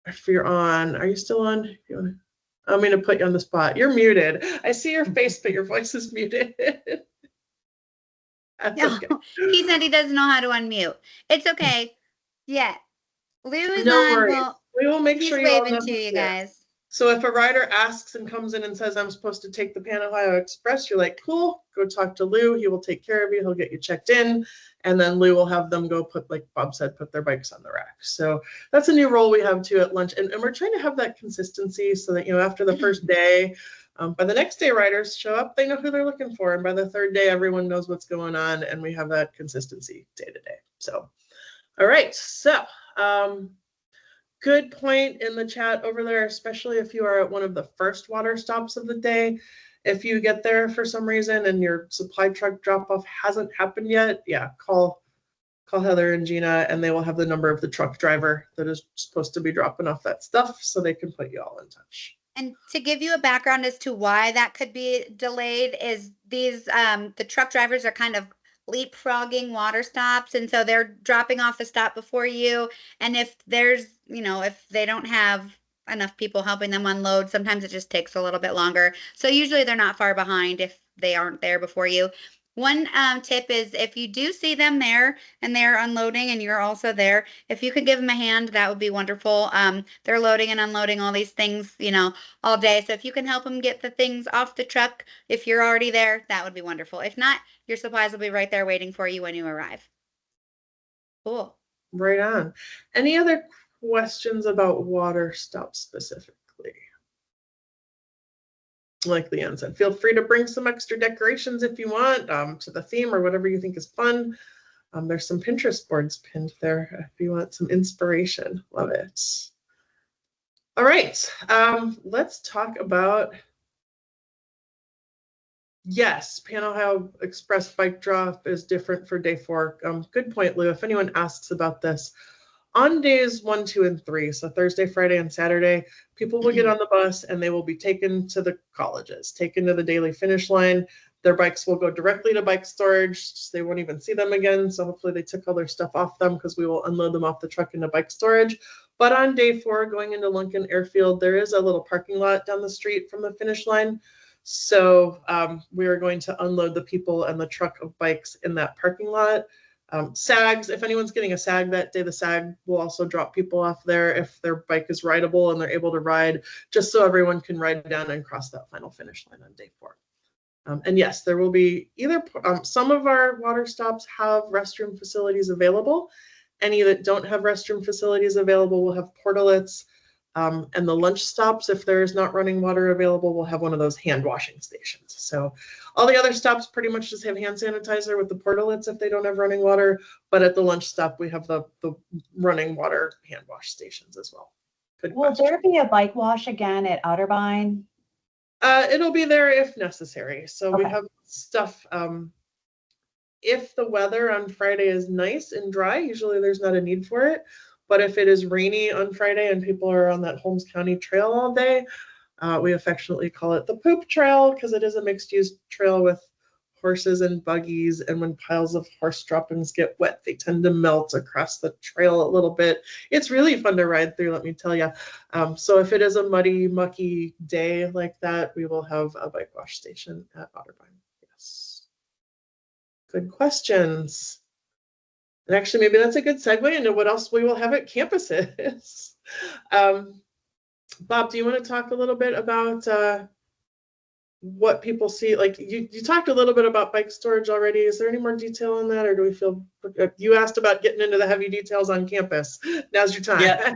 If you're on, are you still on? I'm going to put you on the spot. You're muted. I see your face, but your voice is muted. No, okay. He said he doesn't know how to unmute. It's okay. Yeah. Lou is No on. worries. Well, we will make he's sure you all waving know to he's you here. guys. So if a rider asks and comes in and says, I'm supposed to take the Pan Ohio Express, you're like, cool, go talk to Lou. He will take care of you. He'll get you checked in. And then Lou will have them go put, like Bob said, put their bikes on the rack. So that's a new role we have too at lunch. And we're trying to have that consistency so that, after the first day, by the next day riders show up, they know who they're looking for. And by the third day, everyone knows what's going on. And we have that consistency day to day. So, all right. So, good point in the chat over there, especially if you are at one of the first water stops of the day. If you get there for some reason and your supply truck drop off hasn't happened yet, yeah, call Heather and Gina, and they will have the number of the truck driver that is supposed to be dropping off that stuff so they can put you all in touch. And to give you a background as to why that could be delayed is these, the truck drivers are kind of leapfrogging water stops. And so they're dropping off a stop before you. And if there's, if they don't have enough people helping them unload, sometimes it just takes a little bit longer. So usually they're not far behind if they aren't there before you. One tip is if you do see them there and they're unloading and you're also there, if you could give them a hand, that would be wonderful. They're loading and unloading all these things, all day. So if you can help them get the things off the truck, if you're already there, that would be wonderful. If not, your supplies will be right there waiting for you when you arrive. Cool. Right on. Any other questions about water stops specifically? Like Leigh-Anne said, feel free to bring some extra decorations if you want to the theme or whatever you think is fun. There's some Pinterest boards pinned there if you want some inspiration. Love it. All right, let's talk about, yes, Pan Ohio Express bike drop is different for day 4. Good point, Lou. If anyone asks about this, on days 1, 2, and 3, so Thursday, Friday, and Saturday, people will get on the bus and they will be taken to the colleges, taken to the daily finish line. Their bikes will go directly to bike storage. So they won't even see them again. So hopefully they took all their stuff off them because we will unload them off the truck into bike storage. But on day 4, going into Lunken Airfield, there is a little parking lot down the street from the finish line. So we are going to unload the people and the truck of bikes in that parking lot. SAGs, if anyone's getting a SAG that day, the SAG will also drop people off there if their bike is rideable and they're able to ride, just so everyone can ride down and cross that final finish line on day 4. And yes, there will be either some of our water stops have restroom facilities available. Any that don't have restroom facilities available will have portalets. And the lunch stops, if there is not running water available, we'll have one of those hand washing stations. So all the other stops pretty much just have hand sanitizer with the portalets if they don't have running water. But at the lunch stop, we have the running water hand wash stations as well. Good question. Will there be a bike wash again at Otterbein? It'll be there if necessary. So Okay. we have stuff. If the weather on Friday is nice and dry, usually there's not a need for it. But if it is rainy on Friday and people are on that Holmes County trail all day, we affectionately call it the poop trail because it is a mixed-use trail with horses and buggies. And when piles of horse droppings get wet, they tend to melt across the trail a little bit. It's really fun to ride through, let me tell you. So if it is a muddy, mucky day like that, we will have a bike wash station at Otterbein. Yes. Good questions. And actually, maybe that's a good segue into what else we will have at campuses. Bob, do you want to talk a little bit about what people see? Like you talked a little bit about bike storage already. Is there any more detail on that, or do we feel you asked about getting into the heavy details on campus? Now's your time. Yeah.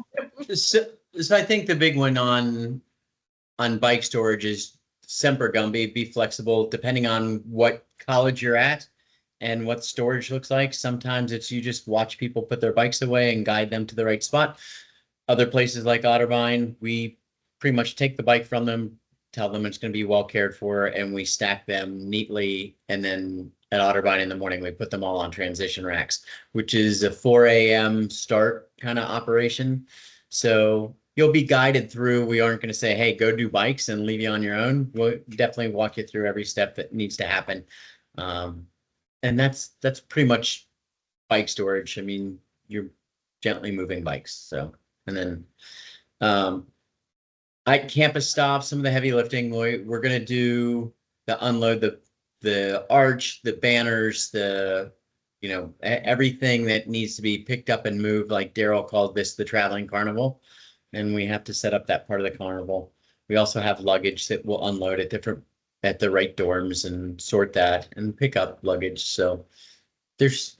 So I think the big one on bike storage is Semper Gumby, be flexible depending on what college you're at and what storage looks like. Sometimes it's you just watch people put their bikes away and guide them to the right spot. Other places like Otterbein, we pretty much take the bike from them, tell them it's going to be well cared for, and we stack them neatly. And then at Otterbein in the morning, we put them all on transition racks, which is a 4 a.m. start kind of operation. So you'll be guided through. We aren't going to say, hey, go do bikes and leave you on your own. We'll definitely walk you through every step that needs to happen. And that's pretty much bike storage. I mean, you're gently moving bikes. So, and then at campus stops, some of the heavy lifting, we're going to do the unload, the arch, the banners, everything that needs to be picked up and moved, like Darrell called this the traveling carnival. And we have to set up that part of the carnival. We also have luggage that will unload at the right dorms and sort that and pick up luggage. So there's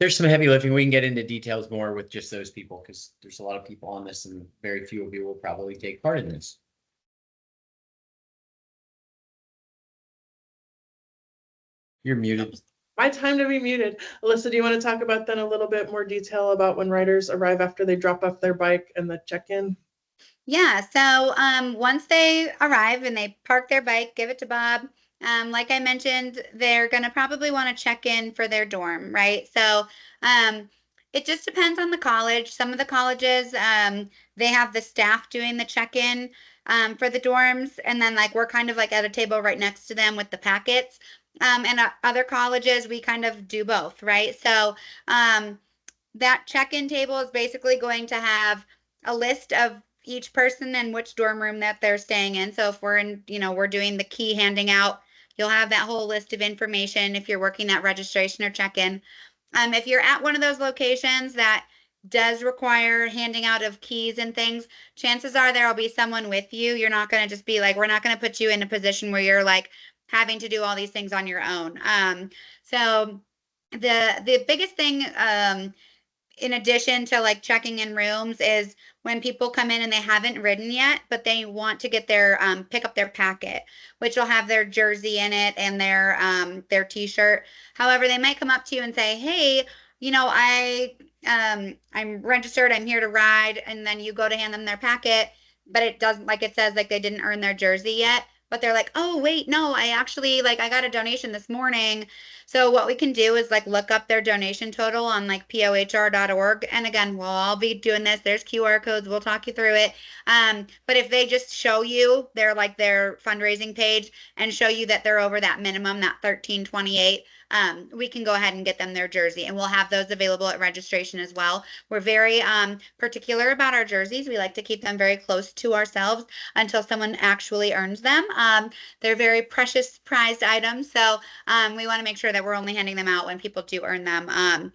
some heavy lifting. We can get into details more with just those people because there's a lot of people on this and very few of you will probably take part in this. You're muted. My time to be muted. Alyssa, do you want to talk about then a little bit more detail about when riders arrive after they drop off their bike and the check-in? Yeah, so once they arrive and they park their bike, give it to Bob, like I mentioned, they're going to probably want to check in for their dorm, right? So it just depends on the college. Some of the colleges, they have the staff doing the check-in for the dorms, and then like we're kind of like at a table right next to them with the packets. And other colleges, we kind of do both, right? So that check-in table is basically going to have a list of each person and which dorm room that they're staying in. So if we're in, we're doing the key handing out, you'll have that whole list of information if you're working that registration or check-in. If you're at one of those locations that does require handing out of keys and things, chances are there'll be someone with you. You're not going to just be like, we're not going to put you in a position where you're like having to do all these things on your own. So the biggest thing, in addition to like checking in rooms, is when people come in and they haven't ridden yet, but they want to get their pick up their packet, which will have their jersey in it and their t-shirt. However, they might come up to you and say, hey, I'm registered, I'm here to ride, and then you go to hand them their packet, but it doesn't, like it says like they didn't earn their jersey yet. But they're like, oh, wait, no, I actually, like, I got a donation this morning. So what we can do is like look up their donation total on like POHR.org. And again, we'll all be doing this. There's QR codes. We'll talk you through it. But if they just show you their fundraising page and show you that they're over that minimum, that 1328, we can go ahead and get them their jersey, and we'll have those available at registration as well. We're very particular about our jerseys. We like to keep them very close to ourselves until someone actually earns them. They're very precious prized items, so we want to make sure that we're only handing them out when people do earn them.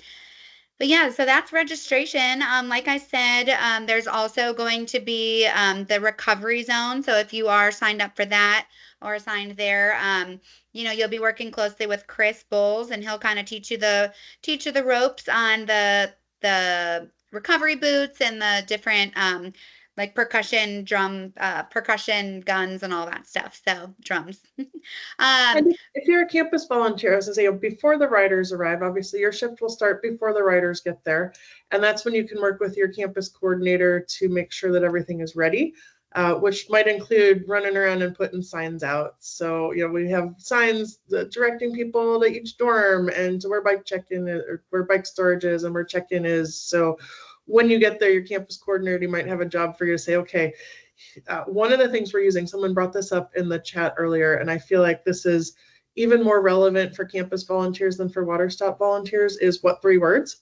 But yeah, so that's registration. Like I said, there's also going to be the recovery zone. So if you are signed up for that or assigned there, you'll be working closely with Chris Bowles, and he'll kind of teach you the ropes on the recovery boots and the different like percussion guns and all that stuff. So drums. And if you're a campus volunteer, as I say, before the riders arrive, obviously your shift will start before the riders get there. And that's when you can work with your campus coordinator to make sure that everything is ready, which might include running around and putting signs out. So, we have signs directing people to each dorm and to where bike check-in is, or where bike storage is and where check-in is. So when you get there, your campus coordinator might have a job for you to say, okay, one of the things we're using, someone brought this up in the chat earlier, and I feel like this is even more relevant for campus volunteers than for water stop volunteers, is what 3 words?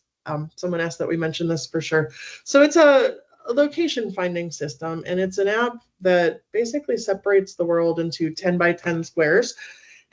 Someone asked that we mention this for sure. So it's a location finding system, and it's an app that basically separates the world into 10 by 10 squares,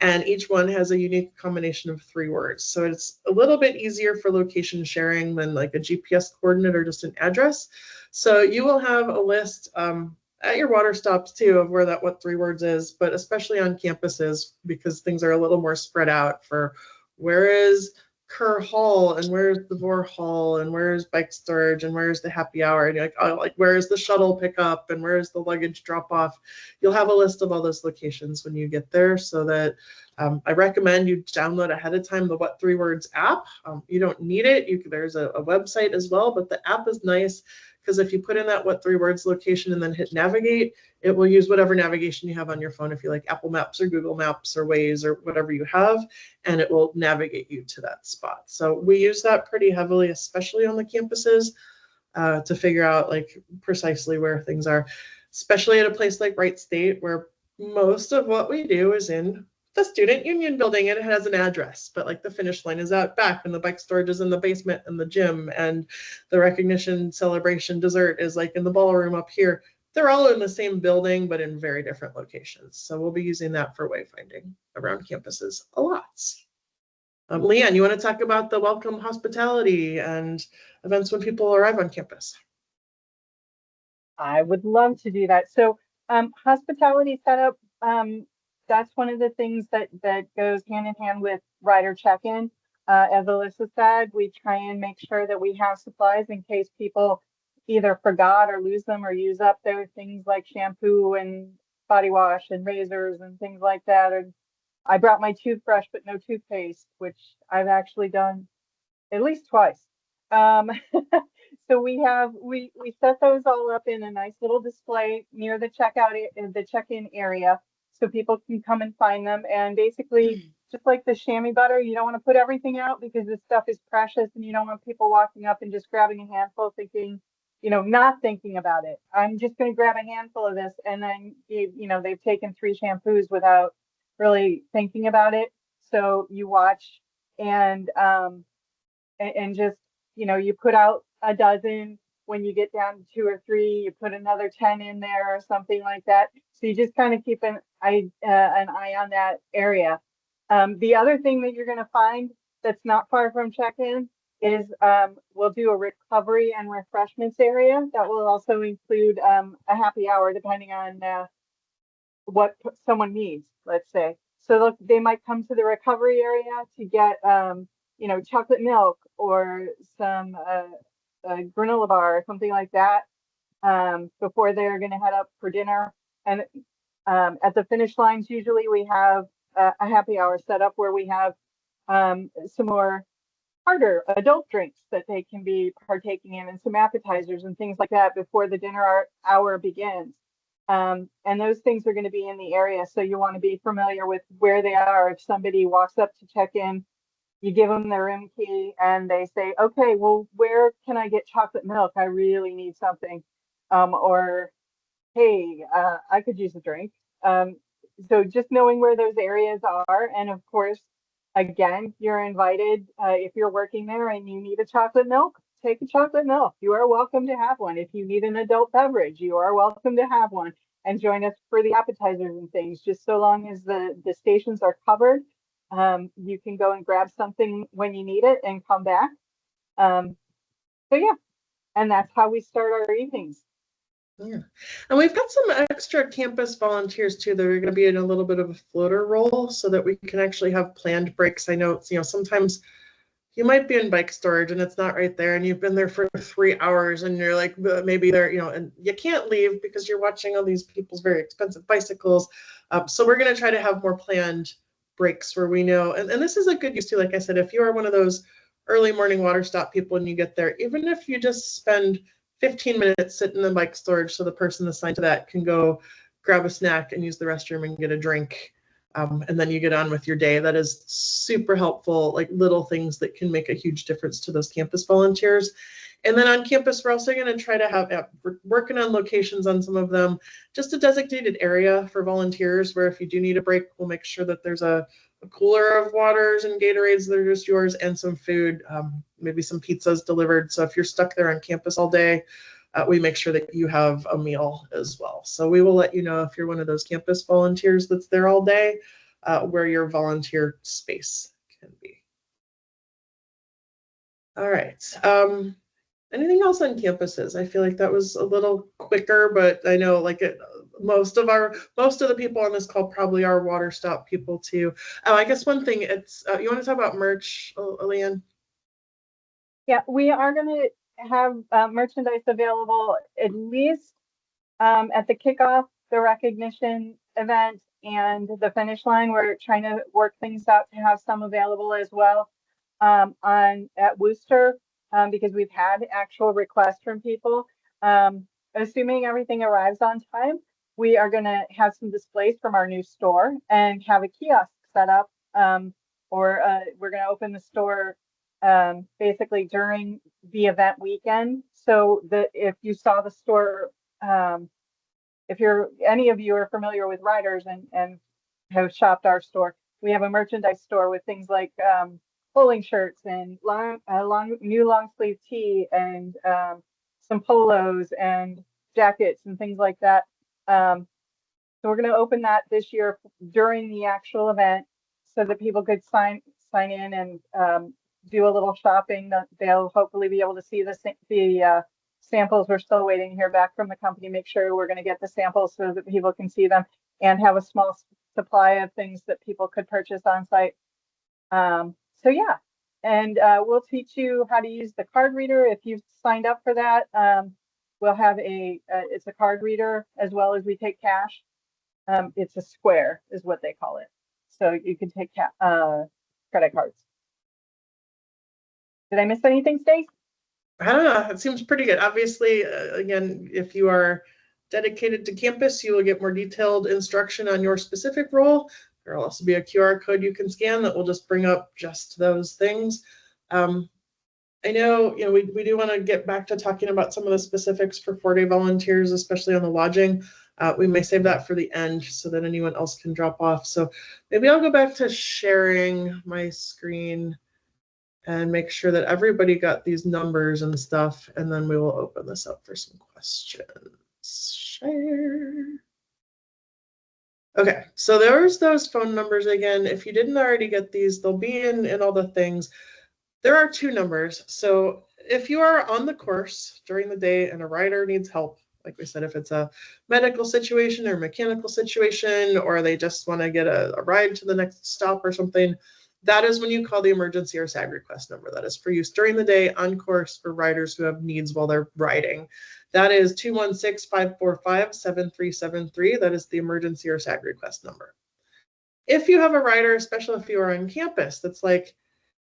and each one has a unique combination of 3 words. So it's a little bit easier for location sharing than like a GPS coordinate or just an address. So you will have a list at your water stops too of where that what 3 words is, but especially on campuses, because things are a little more spread out for where is Kerr Hall and where's the Vor Hall and where's bike storage and where's the happy hour, and you're like, oh, like where's the shuttle pickup and where's the luggage drop off. You'll have a list of all those locations when you get there, so that I recommend you download ahead of time the What 3 Words app. You don't need it. There's a website as well, but the app is nice because if you put in that What 3 Words location and then hit navigate, it will use whatever navigation you have on your phone, if you like Apple Maps or Google Maps or Waze or whatever you have, and it will navigate you to that spot. So we use that pretty heavily, especially on the campuses, to figure out like precisely where things are, especially at a place like Wright State, where most of what we do is in the student union building, and it has an address, but like the finish line is out back and the bike storage is in the basement and the gym, and the recognition celebration dessert is like in the ballroom up here. They're all in the same building, but in very different locations. So we'll be using that for wayfinding around campuses a lot. Leigh-Anne, you want to talk about the welcome hospitality and events when people arrive on campus? I would love to do that. So Hospitality setup, that's one of the things that goes hand in hand with rider check-in. As Alyssa said, we try and make sure that we have supplies in case people either forgot or lose them or use up their things like shampoo and body wash and razors and things like that. And I brought my toothbrush but no toothpaste, which I've actually done at least twice. So we set those all up in a nice little display near the the check-in area, so people can come and find them. And basically, just like the chamois butter, you don't want to put everything out because this stuff is precious, and you don't want people walking up and just grabbing a handful, thinking, not thinking about it. I'm just going to grab a handful of this, and then they've taken 3 shampoos without really thinking about it. So you watch and just, you put out a dozen. When you get down to 2 or 3, you put another 10 in there or something like that. So you just kind of keep an eye on that area. The other thing that you're going to find that's not far from check-in is we'll do a recovery and refreshments area that will also include a happy hour depending on what someone needs, let's say. So they might come to the recovery area to get chocolate milk or some granola bar or something like that before they're going to head up for dinner. And at the finish lines, usually we have a happy hour set up where we have some more harder adult drinks that they can be partaking in, and some appetizers and things like that before the dinner hour begins. And those things are going to be in the area, so you want to be familiar with where they are. If somebody walks up to check in, you give them their room key and they say, okay, well, where can I get chocolate milk? I really need something. Or, hey, I could use a drink. So just knowing where those areas are. And of course, again, you're invited, if you're working there and you need a chocolate milk, take a chocolate milk. You are welcome to have one. If you need an adult beverage, you are welcome to have one, and join us for the appetizers and things, just so long as the stations are covered. You can go and grab something when you need it and come back. So yeah, and that's how we start our evenings. Yeah, and we've got some extra campus volunteers too that are going to be in a little bit of a floater role so that we can actually have planned breaks. I know sometimes you might be in bike storage and it's not right there, and you've been there for 3 hours and you're like, maybe there, and you can't leave because you're watching all these people's very expensive bicycles. So we're going to try to have more planned breaks where we know, and this is a good use too. Like I said, if you are one of those early morning water stop people and you get there, even if you just spend 15 minutes sitting in the bike storage so the person assigned to that can go grab a snack and use the restroom and get a drink. And then you get on with your day. That is super helpful, like little things that can make a huge difference to those campus volunteers. And then on campus, we're also going to try to have, we're working on locations on some of them, just a designated area for volunteers where if you do need a break, we'll make sure that there's a cooler of waters and Gatorades that are just yours, and some food, maybe some pizzas delivered. So if you're stuck there on campus all day, we make sure that you have a meal as well. So we will let you know if you're one of those campus volunteers that's there all day, where your volunteer space can be. All right. Anything else on campuses? I feel like that was a little quicker, but I know most of the people on this call probably are water stop people too. Oh, I guess one thing, it's you want to talk about merch, Leigh-Anne? Yeah, we are going to have merchandise available at least at the kickoff, the recognition event, and the finish line. We're trying to work things out to have some available as well at Worcester, because we've had actual requests from people. Assuming everything arrives on time, we are going to have some displays from our new store and have a kiosk set up, or we're going to open the store basically during the event weekend, so that if you saw the store, if any of you are familiar with riders and have shopped our store, we have a merchandise store with things like bowling shirts and new long sleeve tee and some polos and jackets and things like that. So we're going to open that this year during the actual event so that people could sign in and do a little shopping. They'll hopefully be able to see the samples, we're still waiting to hear back from the company, make sure we're going to get the samples so that people can see them and have a small supply of things that people could purchase on site. So yeah, and we'll teach you how to use the card reader if you've signed up for that. We'll have it's a card reader as well as we take cash. It's a square is what they call it. So you can take credit cards. Did I miss anything, Stace? I don't know. It seems pretty good. Obviously, again, if you are dedicated to campus, you will get more detailed instruction on your specific role. There will also be a QR code you can scan that will just bring up just those things. I know, we do want to get back to talking about some of the specifics for 4-day volunteers, especially on the lodging. We may save that for the end so that anyone else can drop off. So maybe I'll go back to sharing my screen and make sure that everybody got these numbers and stuff, and then we will open this up for some questions. Share. Okay, so there's those phone numbers again. If you didn't already get these, they'll be in all the things. There are 2 numbers. So if you are on the course during the day and a rider needs help, like we said, if it's a medical situation or mechanical situation, or they just want to get a ride to the next stop or something, that is when you call the emergency or SAG request number. That is for use during the day on course for riders who have needs while they're riding. That is 216-545-7373. That is the emergency or SAG request number. If you have a rider, especially if you are on campus, that's like,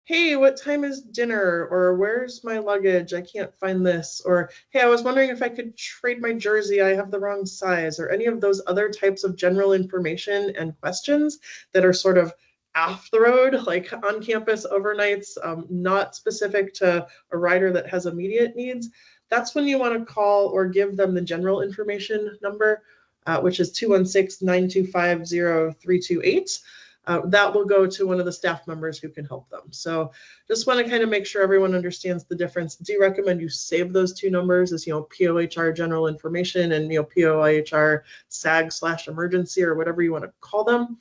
hey, what time is dinner? Or where's my luggage? I can't find this. Or, hey, I was wondering if I could trade my jersey. I have the wrong size. Or any of those other types of general information and questions that are sort of off the road, like on campus overnights, not specific to a rider that has immediate needs. That's when you want to call or give them the general information number, which is 216-925-0328. That will go to one of the staff members who can help them. So just want to kind of make sure everyone understands the difference. Do recommend you save those 2 numbers as, POHR general information and, POHR SAG/emergency or whatever you want to call them.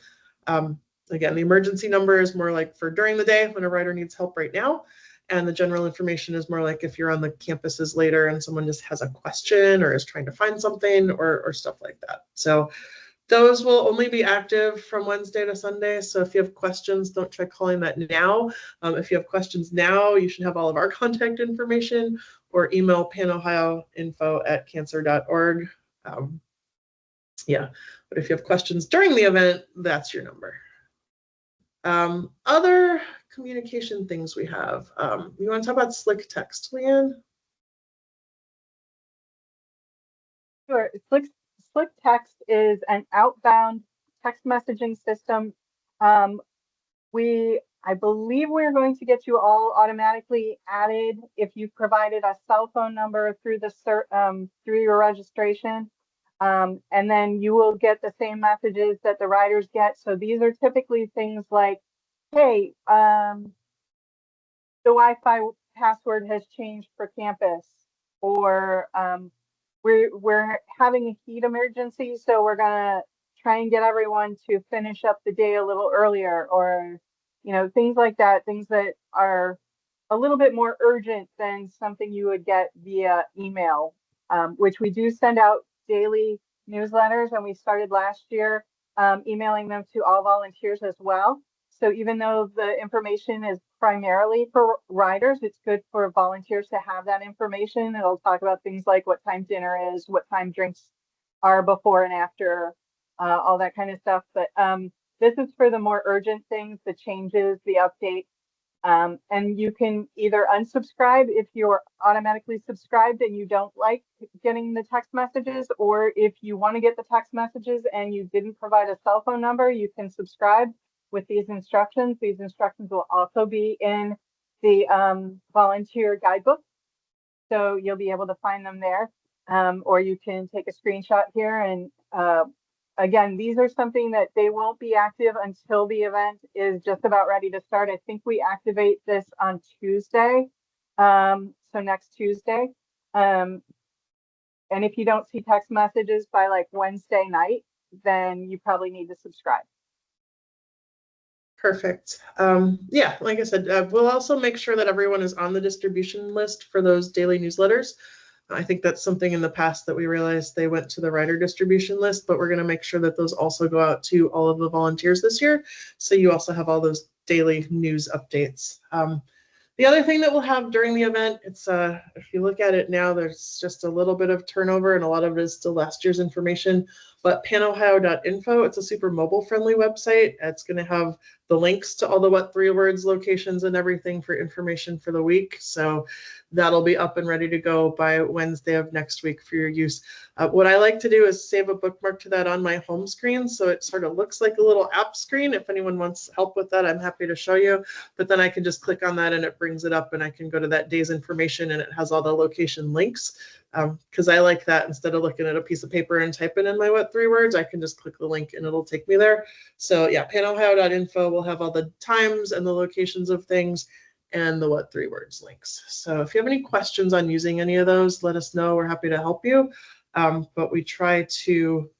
Again, the emergency number is more like for during the day when a rider needs help right now. And the general information is more like if you're on the campuses later and someone just has a question or is trying to find something or stuff like that. So those will only be active from Wednesday to Sunday. So if you have questions, don't try calling that now. If you have questions now, you should have all of our contact information or email panohioinfo@cancer.org. Yeah, but if you have questions during the event, that's your number. Other communication things we have. You want to talk about Slick Text, Leigh-Anne? Sure. Slick Text is an outbound text messaging system. I believe we're going to get you all automatically added if you've provided a cell phone number through through your registration. And then you will get the same messages that the riders get. So these are typically things like, hey, the Wi-Fi password has changed for campus, or we're having a heat emergency, so we're gonna try and get everyone to finish up the day a little earlier, or things like that, things that are a little bit more urgent than something you would get via email, which we do send out daily newsletters, and we started last year emailing them to all volunteers as well. So even though the information is primarily for riders, it's good for volunteers to have that information. It'll talk about things like what time dinner is, what time drinks are before and after, all that kind of stuff. But this is for the more urgent things, the changes, the updates. And you can either unsubscribe if you're automatically subscribed and you don't like getting the text messages, or if you want to get the text messages and you didn't provide a cell phone number, you can subscribe with these instructions. These instructions will also be in the volunteer guidebook, so you'll be able to find them there, or you can take a screenshot here. And again, these are something that they won't be active until the event is just about ready to start. I think we activate this on Tuesday, so next Tuesday. And if you don't see text messages by like Wednesday night, then you probably need to subscribe. Perfect. Yeah, like I said, we'll also make sure that everyone is on the distribution list for those daily newsletters. I think that's something in the past that we realized they went to the rider distribution list, but we're going to make sure that those also go out to all of the volunteers this year. So you also have all those daily news updates. The other thing that we'll have during the event, it's if you look at it now, there's just a little bit of turnover and a lot of it is still last year's information, but panohio.info, it's a super mobile friendly website. It's going to have the links to all the What 3 Words locations and everything for information for the week. So that'll be up and ready to go by Wednesday of next week for your use. What I like to do is save a bookmark to that on my home screen, so it sort of looks like a little app screen. If anyone wants help with that, I'm happy to show you. But then I can just click on that and it brings it up, and I can go to that day's information and it has all the location links. Because I like that, instead of looking at a piece of paper and typing in my What 3 Words, I can just click the link and it'll take me there. So yeah, panohio.info will have all the times and the locations of things and the What 3 Words links. So if you have any questions on using any of those, let us know. We're happy to help you. But we try to,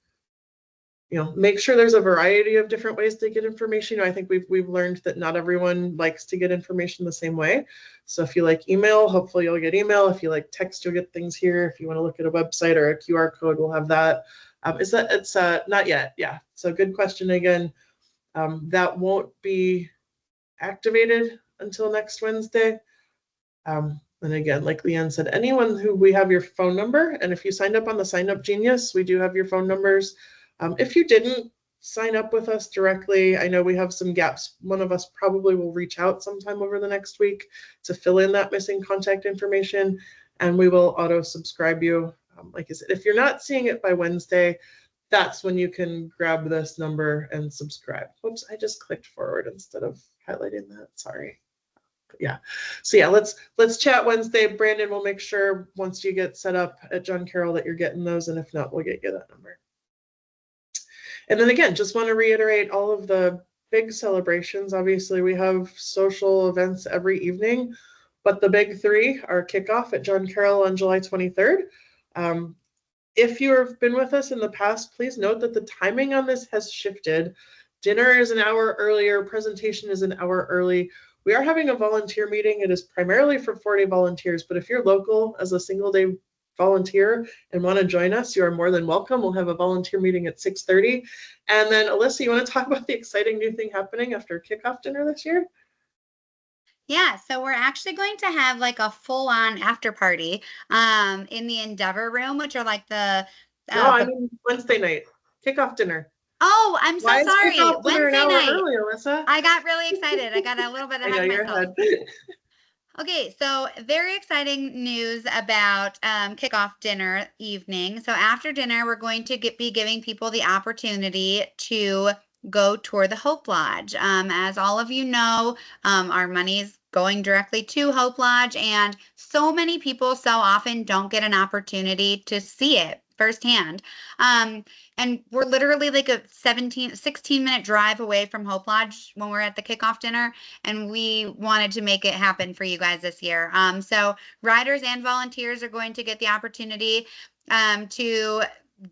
make sure there's a variety of different ways to get information. I think we've learned that not everyone likes to get information the same way. So if you like email, hopefully you'll get email. If you like text, you'll get things here. If you want to look at a website or a QR code, we'll have that. It's not yet. Yeah. So good question again. That won't be activated until next Wednesday. And again, like Leigh-Anne said, anyone who we have your phone number, and if you signed up on the Sign Up Genius, we do have your phone numbers. If you didn't sign up with us directly, I know we have some gaps. One of us probably will reach out sometime over the next week to fill in that missing contact information, and we will auto subscribe you. Like I said, if you're not seeing it by Wednesday, that's when you can grab this number and subscribe. Whoops, I just clicked forward instead of highlighting that. Sorry. Yeah. So yeah, let's chat Wednesday. Brandon will make sure once you get set up at John Carroll that you're getting those, and if not, we'll get you that number. And then again, just want to reiterate all of the big celebrations. Obviously, we have social events every evening, but the big three are kickoff at John Carroll on July 23rd. If you have been with us in the past, please note that the timing on this has shifted. Dinner is an hour earlier, presentation is an hour early. We are having a volunteer meeting. It is primarily for 4-day volunteers, but if you're local as a single day volunteer and want to join us, you are more than welcome. We'll have a volunteer meeting at 6:30. And then Alyssa, you want to talk about the exciting new thing happening after kickoff dinner this year? Yeah, so we're actually going to have like a full-on after party in the Endeavor room, which are like the No, I mean Wednesday night, kickoff dinner. Oh, I'm so Why is sorry. kickoff dinner an Wednesday hour night. early, Alyssa? I got really excited. I got a little bit I know ahead of you're myself. ahead. Okay, so very exciting news about kickoff dinner evening. So after dinner, we're going to be giving people the opportunity to go tour the Hope Lodge. As all of you know, our money's going directly to Hope Lodge, and so many people so often don't get an opportunity to see it firsthand. And we're literally like a 16-minute drive away from Hope Lodge when we're at the kickoff dinner, and we wanted to make it happen for you guys this year. So riders and volunteers are going to get the opportunity to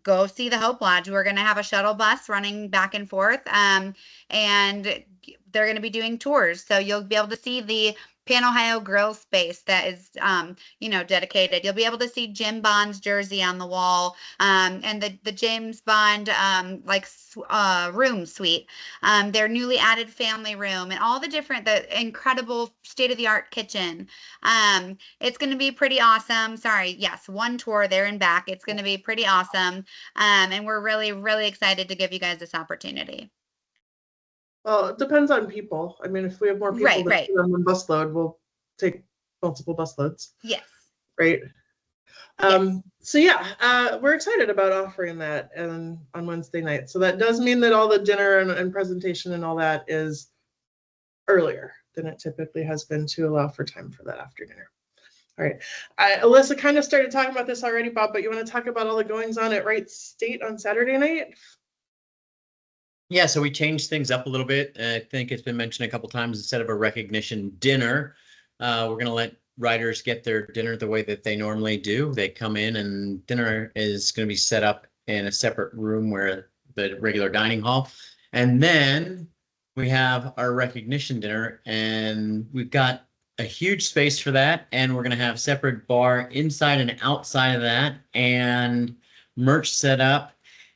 go see the Hope Lodge. We're going to have a shuttle bus running back and forth, and they're going to be doing tours. So you'll be able to see the POHR grill space that is, dedicated. You'll be able to see Jim Bond's jersey on the wall, and the James Bond room suite, their newly added family room, and all the incredible state-of-the-art kitchen. It's going to be pretty awesome. Sorry, yes, one tour there and back. It's going to be pretty awesome, and we're really, really excited to give you guys this opportunity. Well, it depends on people. I mean, if we have more people Right. than one busload, we'll take multiple busloads. Yes. Right. Yes. So yeah, we're excited about offering that on Wednesday night. So that does mean that all the dinner and presentation and all that is earlier than it typically has been to allow for time for that after dinner. All right. Alyssa kind of started talking about this already, Bob, but you want to talk about all the goings on at Wright State on Saturday night? Yeah, so we changed things up a little bit. I think it's been mentioned a couple times. Instead of a recognition dinner, we're going to let riders get their dinner the way that they normally do. They come in and dinner is going to be set up in a separate room where the regular dining hall. And then we have our recognition dinner, and we've got a huge space for that, and we're going to have separate bar inside and outside of that, and merch set up,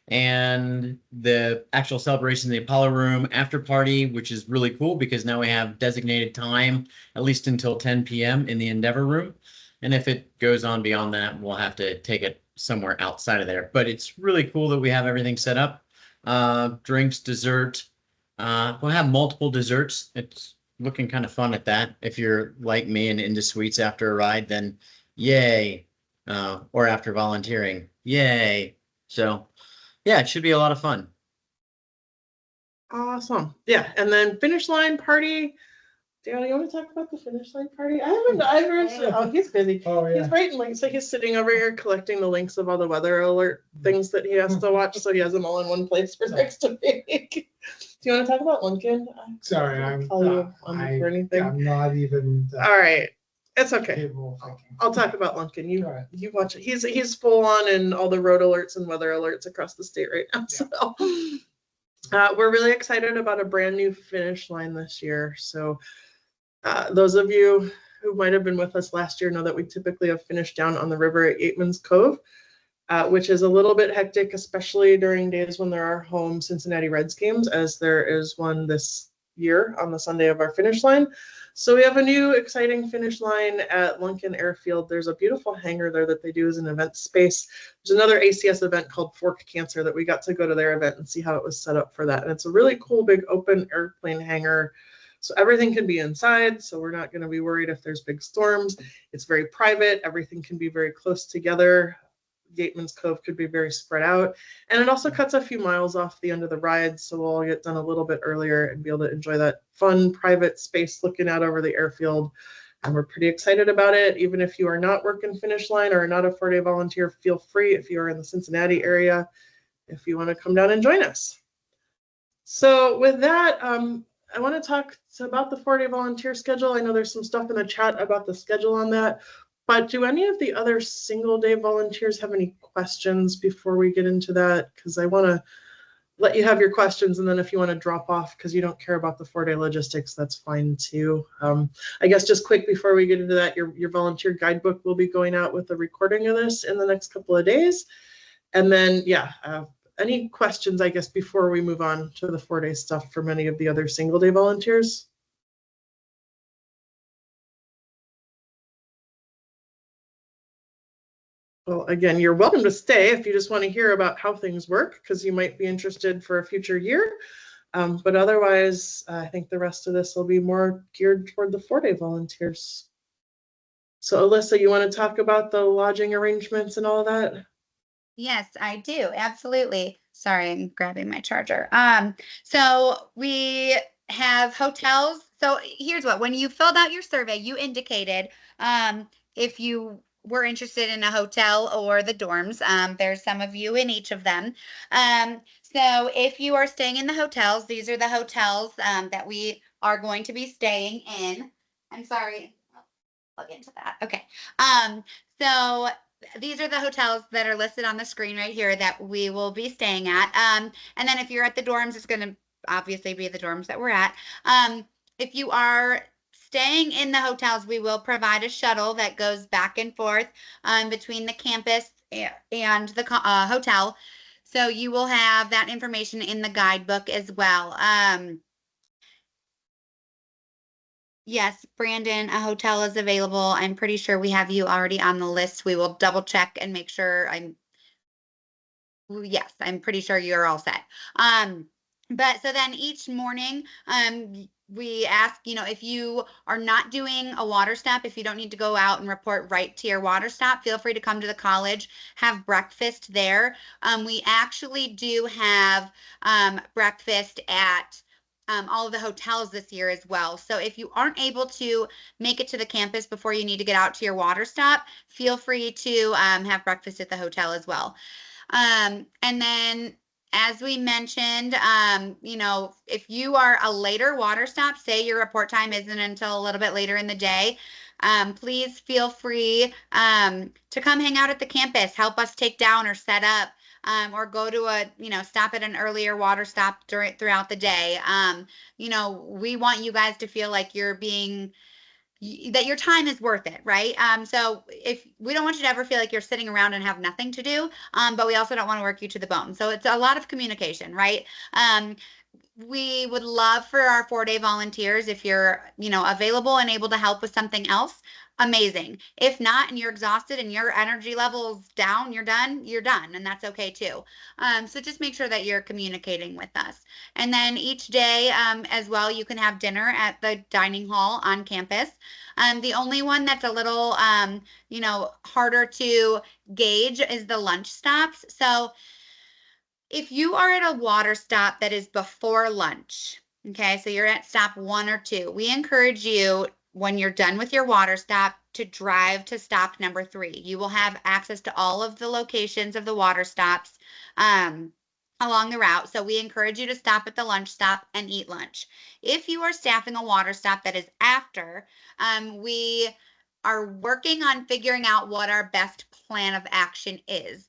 and the actual celebration in the Apollo Room after party, which is really cool because now we have designated time, at least until 10 p.m. in the Endeavor Room. And if it goes on beyond that, we'll have to take it somewhere outside of there. But it's really cool that we have everything set up. Drinks, dessert. We'll have multiple desserts. It's looking kind of fun at that. If you're like me and into sweets after a ride, then yay. Or after volunteering, yay. So yeah, it should be a lot of fun. Awesome. Yeah. And then finish line party. Darrell, you want to talk about the finish line party? Oh, he's busy. Oh, yeah. He's writing links. So he's sitting over here collecting the links of all the weather alert things that he has to watch. So he has them all in one place for next week. Do you want to talk about Lunken? Sorry, I'm for anything. I'm not even. All right. It's okay. Capable of thinking. I'll talk about Lunken. You Right. you watch it. He's full on in all the road alerts and weather alerts across the state right now. So we're really excited about a brand new finish line this year. So those of you who might have been with us last year know that we typically have finished down on the river at Yateman's Cove, which is a little bit hectic, especially during days when there are home Cincinnati Reds games, as there is one this year on the Sunday of our finish line. So we have a new exciting finish line at Lunken Airfield. There's a beautiful hangar there that they do as an event space. There's another ACS event called Fork Cancer that we got to go to their event and see how it was set up for that. And it's a really cool big open airplane hangar. So everything can be inside, so we're not going to be worried if there's big storms. It's very private. Everything can be very close together. Yateman's Cove could be very spread out. And it also cuts a few miles off the end of the ride, so we'll get done a little bit earlier and be able to enjoy that fun private space looking out over the airfield. And we're pretty excited about it. Even if you are not working finish line or not a 4-day volunteer, feel free if you are in the Cincinnati area, if you want to come down and join us. So with that, I want to talk about the 4-day volunteer schedule. I know there's some stuff in the chat about the schedule on that, but do any of the other single-day volunteers have any questions before we get into that? Because I want to let you have your questions, and then if you want to drop off because you don't care about the 4-day logistics, that's fine too. I guess just quick before we get into that, your volunteer guidebook will be going out with a recording of this in the next couple of days. And then, yeah, any questions, I guess, before we move on to the 4-day stuff from any of the other single-day volunteers? Well, again, you're welcome to stay if you just want to hear about how things work, because you might be interested for a future year. But otherwise, I think the rest of this will be more geared toward the 4-day volunteers. So Alyssa, you want to talk about the lodging arrangements and all that? Yes, I do. Absolutely. Sorry, I'm grabbing my charger. So we have hotels. So here's what, when you filled out your survey, you indicated if you were interested in a hotel or the dorms. There's some of you in each of them. So if you are staying in the hotels, these are the hotels that we are going to be staying in. I'm sorry, I'll plug into that. Okay. So these are the hotels that are listed on the screen right here that we will be staying at. And then if you're at the dorms, it's going to obviously be the dorms that we're at. If you are staying in the hotels, we will provide a shuttle that goes back and forth between the campus and the hotel. So you will have that information in the guidebook as well. Yes, Brandon, a hotel is available. I'm pretty sure we have you already on the list. We will double check and make sure yes, I'm pretty sure you're all set. But so then each morning, we ask, if you are not doing a water stop, if you don't need to go out and report right to your water stop, feel free to come to the college, have breakfast there. We actually do have breakfast at all of the hotels this year as well. So if you aren't able to make it to the campus before you need to get out to your water stop, feel free to have breakfast at the hotel as well. And then, as we mentioned, if you are a later water stop, say your report time isn't until a little bit later in the day, please feel free to come hang out at the campus, help us take down or set up, or go to stop at an earlier water stop throughout the day. We want you guys to feel like you're being that your time is worth it, right? So if we don't want you to ever feel like you're sitting around and have nothing to do, but we also don't want to work you to the bone. So it's a lot of communication, right? We would love for our 4-day volunteers, if you're, available and able to help with something else, amazing. If not, and you're exhausted and your energy level's down, you're done, and that's okay too. So just make sure that you're communicating with us. And then each day, as well, you can have dinner at the dining hall on campus. The only one that's a little, harder to gauge is the lunch stops. So if you are at a water stop that is before lunch, okay, so you're at stop 1 or 2, we encourage you, when you're done with your water stop, to drive to stop number 3. You will have access to all of the locations of the water stops along the route. So we encourage you to stop at the lunch stop and eat lunch. If you are staffing a water stop that is after, we are working on figuring out what our best plan of action is.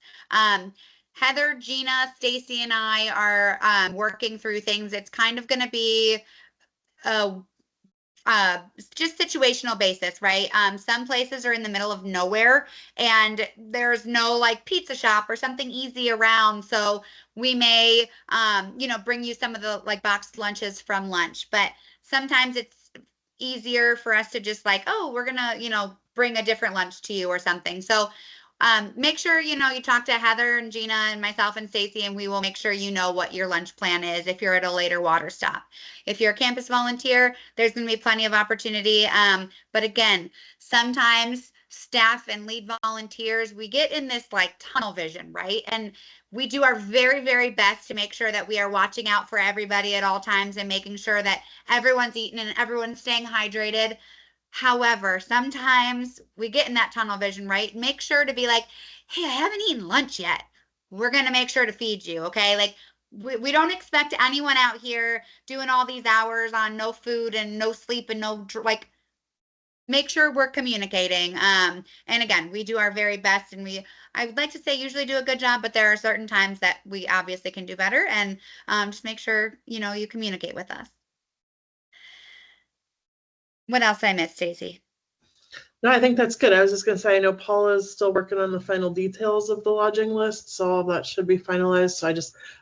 Heather, Gina, Stacy, and I are working through things. It's kind of going to be just situational basis, right? Some places are in the middle of nowhere and there's no like pizza shop or something easy around. So we may, bring you some of the like boxed lunches from lunch, but sometimes it's easier for us to just like, oh, we're gonna, bring a different lunch to you or something. So make sure, you talk to Heather and Gina and myself and Stacy, and we will make sure you know what your lunch plan is if you're at a later water stop. If you're a campus volunteer, there's going to be plenty of opportunity. But again, sometimes staff and lead volunteers, we get in this like tunnel vision, right? And we do our very, very best to make sure that we are watching out for everybody at all times and making sure that everyone's eating and everyone's staying hydrated. However, sometimes we get in that tunnel vision, right? Make sure to be like, hey, I haven't eaten lunch yet. We're going to make sure to feed you, okay? Like, we don't expect anyone out here doing all these hours on no food and no sleep and make sure we're communicating. And again, we do our very best, and I would like to say usually do a good job, but there are certain times that we obviously can do better, and just make sure, you communicate with us. What else did I miss, Stacy? No, I think that's good. I was just going to say, I know Paula's still working on the final details of the lodging list, so all that should be finalized. So I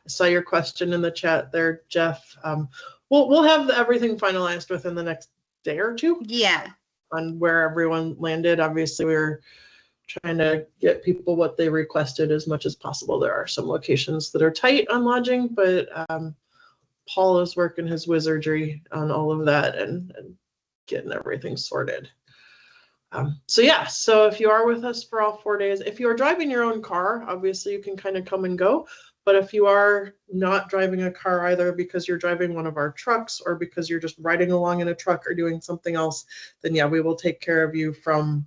saw your question in the chat there, Jeff. We'll have everything finalized within the next day or 2. Yeah. On where everyone landed. Obviously, we were trying to get people what they requested as much as possible. There are some locations that are tight on lodging, but Paul is working his wizardry on all of that and getting everything sorted. So if you are with us for all 4 days, if you are driving your own car, obviously you can kind of come and go. But if you are not driving a car either because you're driving one of our trucks or because you're just riding along in a truck or doing something else, then yeah, we will take care of you from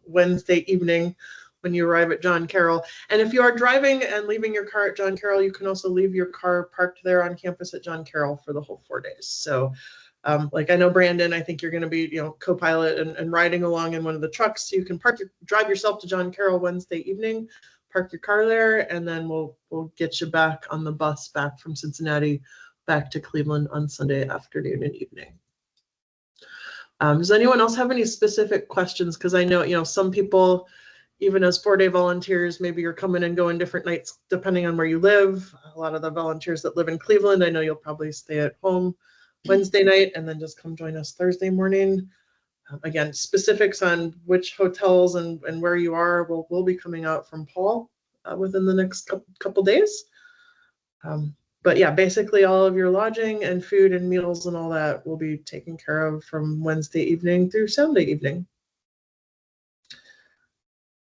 Wednesday evening when you arrive at John Carroll. And if you are driving and leaving your car at John Carroll, you can also leave your car parked there on campus at John Carroll for the whole 4 days. So I know Brandon, I think you're going to be, co-pilot and riding along in one of the trucks. So you can drive yourself to John Carroll Wednesday evening, park your car there, and then we'll get you back on the bus back from Cincinnati back to Cleveland on Sunday afternoon and evening. Does anyone else have any specific questions? Because I know, some people, even as 4-day volunteers, maybe you're coming and going different nights depending on where you live. A lot of the volunteers that live in Cleveland, I know you'll probably stay at home Wednesday night and then just come join us Thursday morning. Again, specifics on which hotels and where you are will be coming out from Paul within the next couple days. But yeah, basically all of your lodging and food and meals and all that will be taken care of from Wednesday evening through Sunday evening.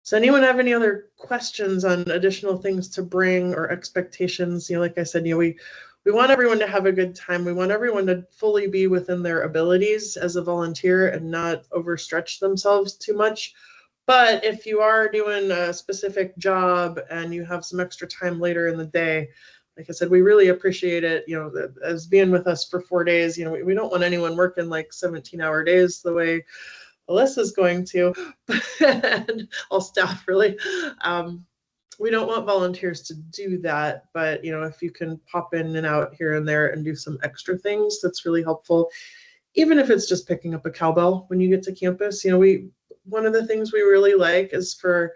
Does anyone have any other questions on additional things to bring or expectations? Like I said, we want everyone to have a good time. We want everyone to fully be within their abilities as a volunteer and not overstretch themselves too much. But if you are doing a specific job and you have some extra time later in the day, like I said, we really appreciate it, as being with us for 4 days. We don't want anyone working like 17-hour days the way Alyssa's going to, and all staff really. We don't want volunteers to do that, but if you can pop in and out here and there and do some extra things, that's really helpful. even if it's just picking up a cowbell when you get to campus. You know, one of the things we really like is for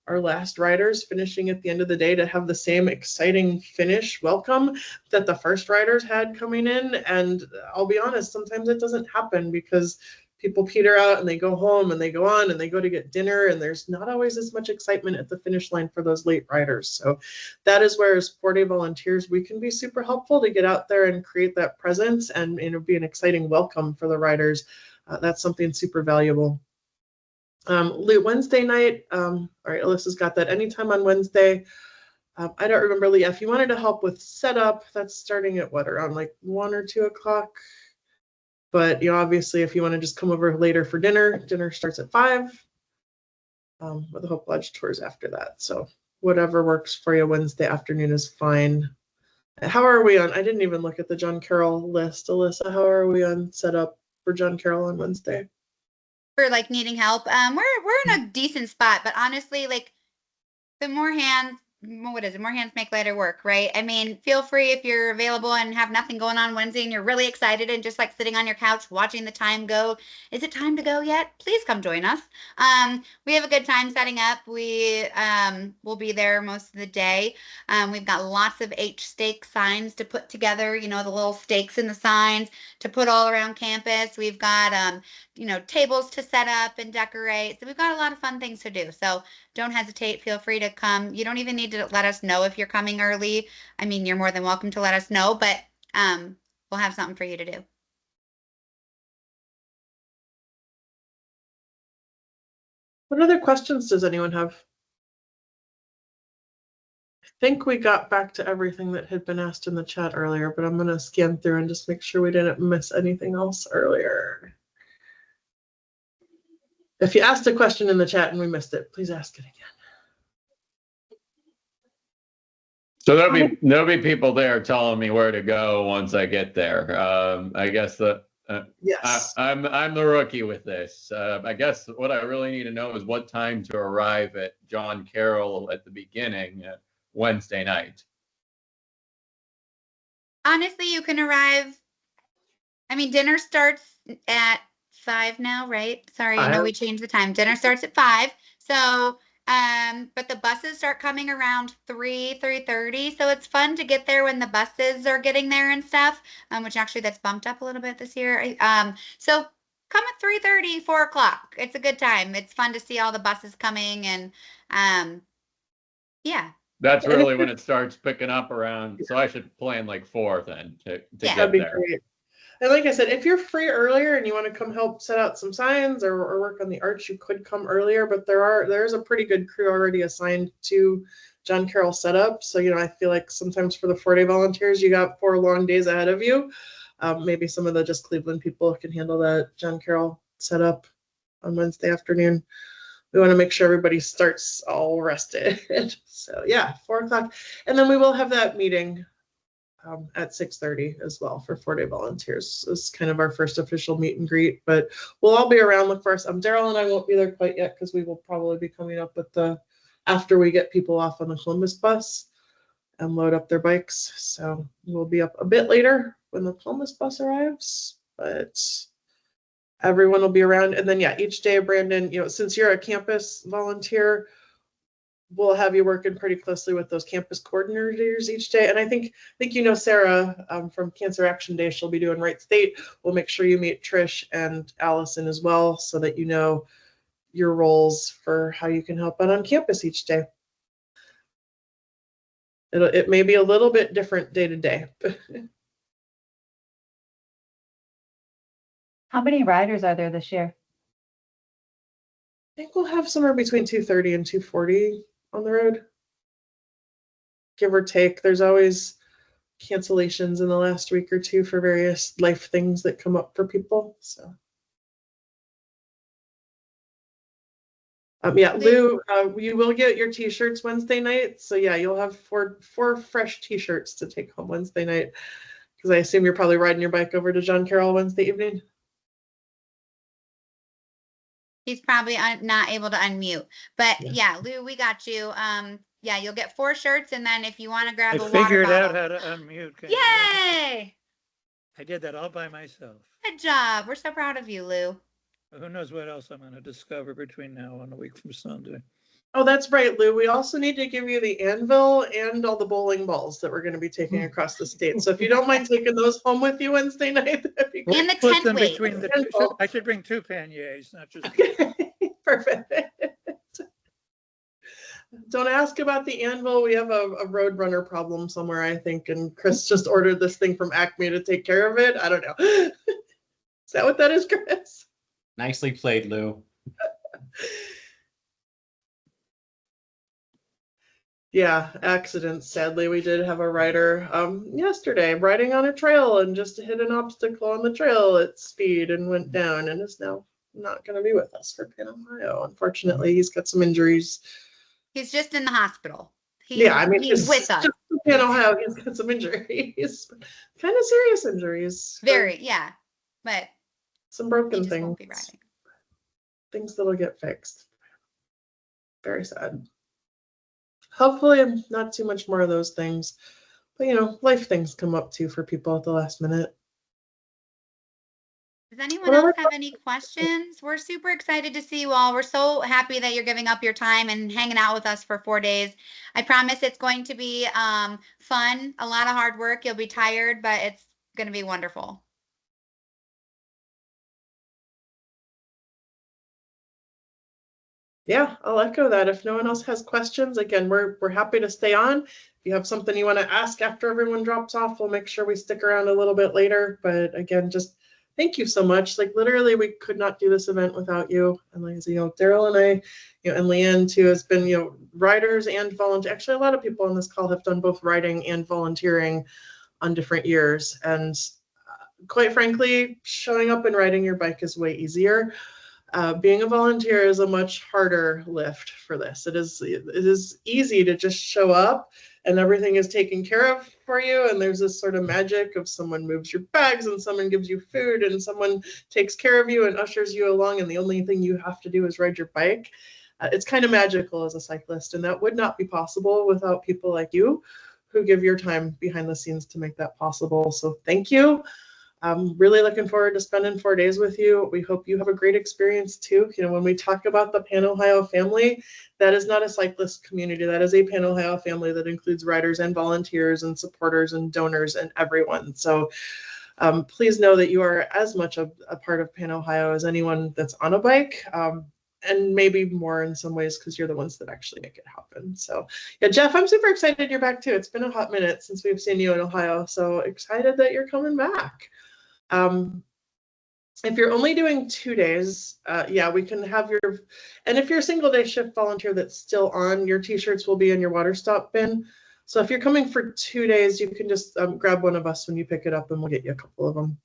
our last riders finishing at the end of the day to have the same exciting finish welcome that the first riders had coming in. And I'll be honest, sometimes it doesn't happen because people peter out and they go home and they go on and they go to get dinner, and there's not always as much excitement at the finish line for those late riders. So that is where, as 4-day volunteers, we can be super helpful to get out there and create that presence and, you know, be an exciting welcome for the riders. That's something super valuable. Wednesday night, all right, Alyssa's got that. Anytime on Wednesday. I don't remember, Leah, if you wanted to help with setup, that's starting at what, around like 1 or 2 o'clock? But, you know, obviously, if you want to just come over later for dinner, dinner starts at 5. With the Hope Lodge tours after that. So whatever works for you Wednesday afternoon is fine. How are we on? I didn't even look at the John Carroll list. Alyssa, how are we on setup for John Carroll on Wednesday? For like needing help, we're in a decent spot, but honestly, like the more hands, what is it? More hands make lighter work, right? I mean, feel free if you're available and have nothing going on Wednesday and you're really excited and just like sitting on your couch watching the time go. Is it time to go yet? Please come join us. We have a good time setting up. We will be there most of the day. We've got lots of H-stake signs to put together, you know, the little stakes in the signs to put all around campus. We've got you know, tables to set up and decorate. So we've got a lot of fun things to do. So don't hesitate. Feel free to come. You don't even need to let us know if you're coming early. I mean, you're more than welcome to let us know, but we'll have something for you to do. What other questions does anyone have? I think we got back to everything that had been asked in the chat earlier, but I'm going to scan through and just make sure we didn't miss anything else earlier. If you asked a question in the chat and we missed it, please ask it again. So there'll be people there telling me where to go once I get there. I guess yes, I'm the rookie with this. I guess what I really need to know is what time to arrive at John Carroll at the beginning Wednesday night. Honestly, you can arrive. I mean, dinner starts at 5 now, right? Sorry, I know we changed the time. Dinner starts at 5. So, but the buses start coming around 3:30. So it's fun to get there when the buses are getting there and stuff, which actually that's bumped up a little bit this year. So come at 3:30, 4 o'clock. It's a good time. It's fun to see all the buses coming and, yeah. That's really when it starts picking up around. So I should plan like 4 then to get that'd be there. great. And like I said, if you're free earlier and you want to come help set out some signs or work on the arch, you could come earlier. But there's a pretty good crew already assigned to John Carroll setup. So, you know, I feel like sometimes for the 4-day volunteers, you got 4 long days ahead of you. Maybe some of the just Cleveland people can handle that John Carroll setup on Wednesday afternoon. We want to make sure everybody starts all rested. So yeah, 4 o'clock. And then we will have that meeting at 6:30 as well for 4-day volunteers. It's kind of our first official meet and greet, but we'll all be around. Look for us. Darrell and I won't be there quite yet because we will probably be coming up with after we get people off on the Columbus bus and load up their bikes. So we'll be up a bit later when the Columbus bus arrives, but everyone will be around. And then, yeah, each day, Brandon, you know, since you're a campus volunteer, we'll have you working pretty closely with those campus coordinators each day. And I think you know Sarah from Cancer Action Day, she'll be doing Right State. We'll make sure you meet Trish and Allison as well so that you know your roles for how you can help out on campus each day. It may be a little bit different day to day. How many riders are there this year? I think we'll have somewhere between 230 and 240 on the road, give or take. There's always cancellations in the last week or two for various life things that come up for people. So, yeah, Lou, you will get your t-shirts Wednesday night. So yeah, you'll have four fresh t-shirts to take home Wednesday night, because I assume you're probably riding your bike over to John Carroll Wednesday evening. He's probably not able to unmute, but yeah, Lou, we got you. Yeah, you'll get 4 shirts, and then if you want to grab a water bottle. I figured out how to unmute. Yay! I did that all by myself. Good Good job. We're so proud of you, Lou. Who knows what else I'm going to discover between now and a week from Sunday. Oh, that's right, Lou. We also need to give you the anvil and all the bowling balls that we're going to be taking across the state. So if you don't mind taking those home with you Wednesday night, that'd be great. And the Put tent them weight. between the two. I should bring 2 panniers, not just. Perfect. Don't ask about the anvil. We have a roadrunner problem somewhere, I think, and Chris just ordered this thing from Acme to take care of it. I don't know. Is that what that is, Chris? Nicely played, Lou. Yeah, accidents. Sadly, we did have a rider yesterday riding on a trail and just hit an obstacle on the trail at speed and went down and is now not going to be with us for Pan Ohio. Unfortunately, he's got some injuries. He's just in the hospital. He's with us. Just Pan Ohio, he's got some injuries, kind of serious injuries. Very, yeah, but some broken he just won't things. be riding. Things that'll get fixed. Very sad. Hopefully not too much more of those things, but life things come up too for people at the last minute. Does anyone else have any questions? We're super excited to see you all. We're so happy that you're giving up your time and hanging out with us for 4 days. I promise it's going to be fun, a lot of hard work. You'll be tired, but it's going to be wonderful. Yeah, I'll echo that. If no one else has questions, again, we're happy to stay on. If you have something you want to ask after everyone drops off, we'll make sure we stick around a little bit later. But again, just thank you so much. Like literally, we could not do this event without you. And like Darrell and I, and Leigh-Anne too, has been riders and volunteer. Actually, a lot of people on this call have done both riding and volunteering on different years. And quite frankly, showing up and riding your bike is way easier. Being a volunteer is a much harder lift for this. It is easy to just show up and everything is taken care of for you. And there's this sort of magic of someone moves your bags and someone gives you food and someone takes care of you and ushers you along. And the only thing you have to do is ride your bike. It's kind of magical as a cyclist. And that would not be possible without people like you who give your time behind the scenes to make that possible. So thank you. I'm really looking forward to spending 4 days with you. We hope you have a great experience too. When we talk about the Pan Ohio family, that is not a cyclist community. That is a Pan Ohio family that includes riders and volunteers and supporters and donors and everyone. So please know that you are as much a part of Pan Ohio as anyone that's on a bike. And maybe more in some ways because you're the ones that actually make it happen. So yeah, Jeff, I'm super excited you're back too. It's been a hot minute since we've seen you in Ohio. So excited that you're coming back. If you're only doing 2 days, yeah, we can have and if you're a single day shift volunteer that's still on, your t-shirts will be in your water stop bin. So if you're coming for 2 days, you can just grab one of us when you pick it up and we'll get you a couple of them.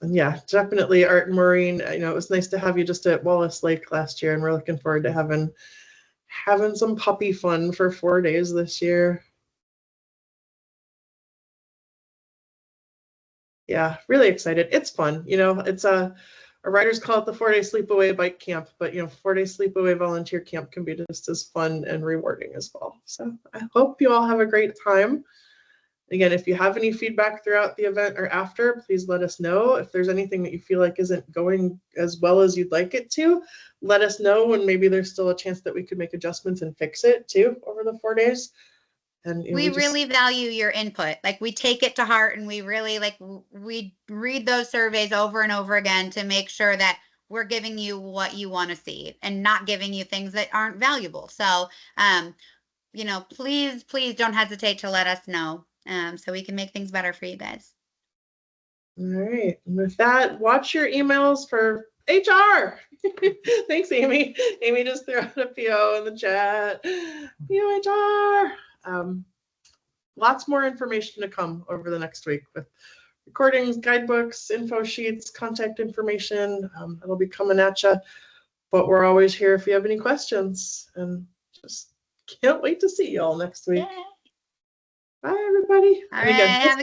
And yeah, definitely Art and Maureen, it was nice to have you just at Wallace Lake last year and we're looking forward to having some puppy fun for 4 days this year. Yeah, really excited. It's fun. It's our riders call it the 4-day sleepaway bike camp, but 4-day sleepaway volunteer camp can be just as fun and rewarding as well. So I hope you all have a great time. Again, if you have any feedback throughout the event or after, please let us know. If there's anything that you feel like isn't going as well as you'd like it to, let us know, and maybe there's still a chance that we could make adjustments and fix it too over the 4 days. And we really value your input. Like we take it to heart and we really we read those surveys over and over again to make sure that we're giving you what you want to see and not giving you things that aren't valuable. So, please don't hesitate to let us know so we can make things better for you guys. All right. And with that, watch your emails for HR. Thanks, Amy. Amy just threw out a PO in the chat. POHR. Lots more information to come over the next week with recordings, guidebooks, info sheets, contact information. It'll be coming at you, but we're always here if you have any questions, and just can't wait to see you all next week. Yay. Bye, everybody. All right.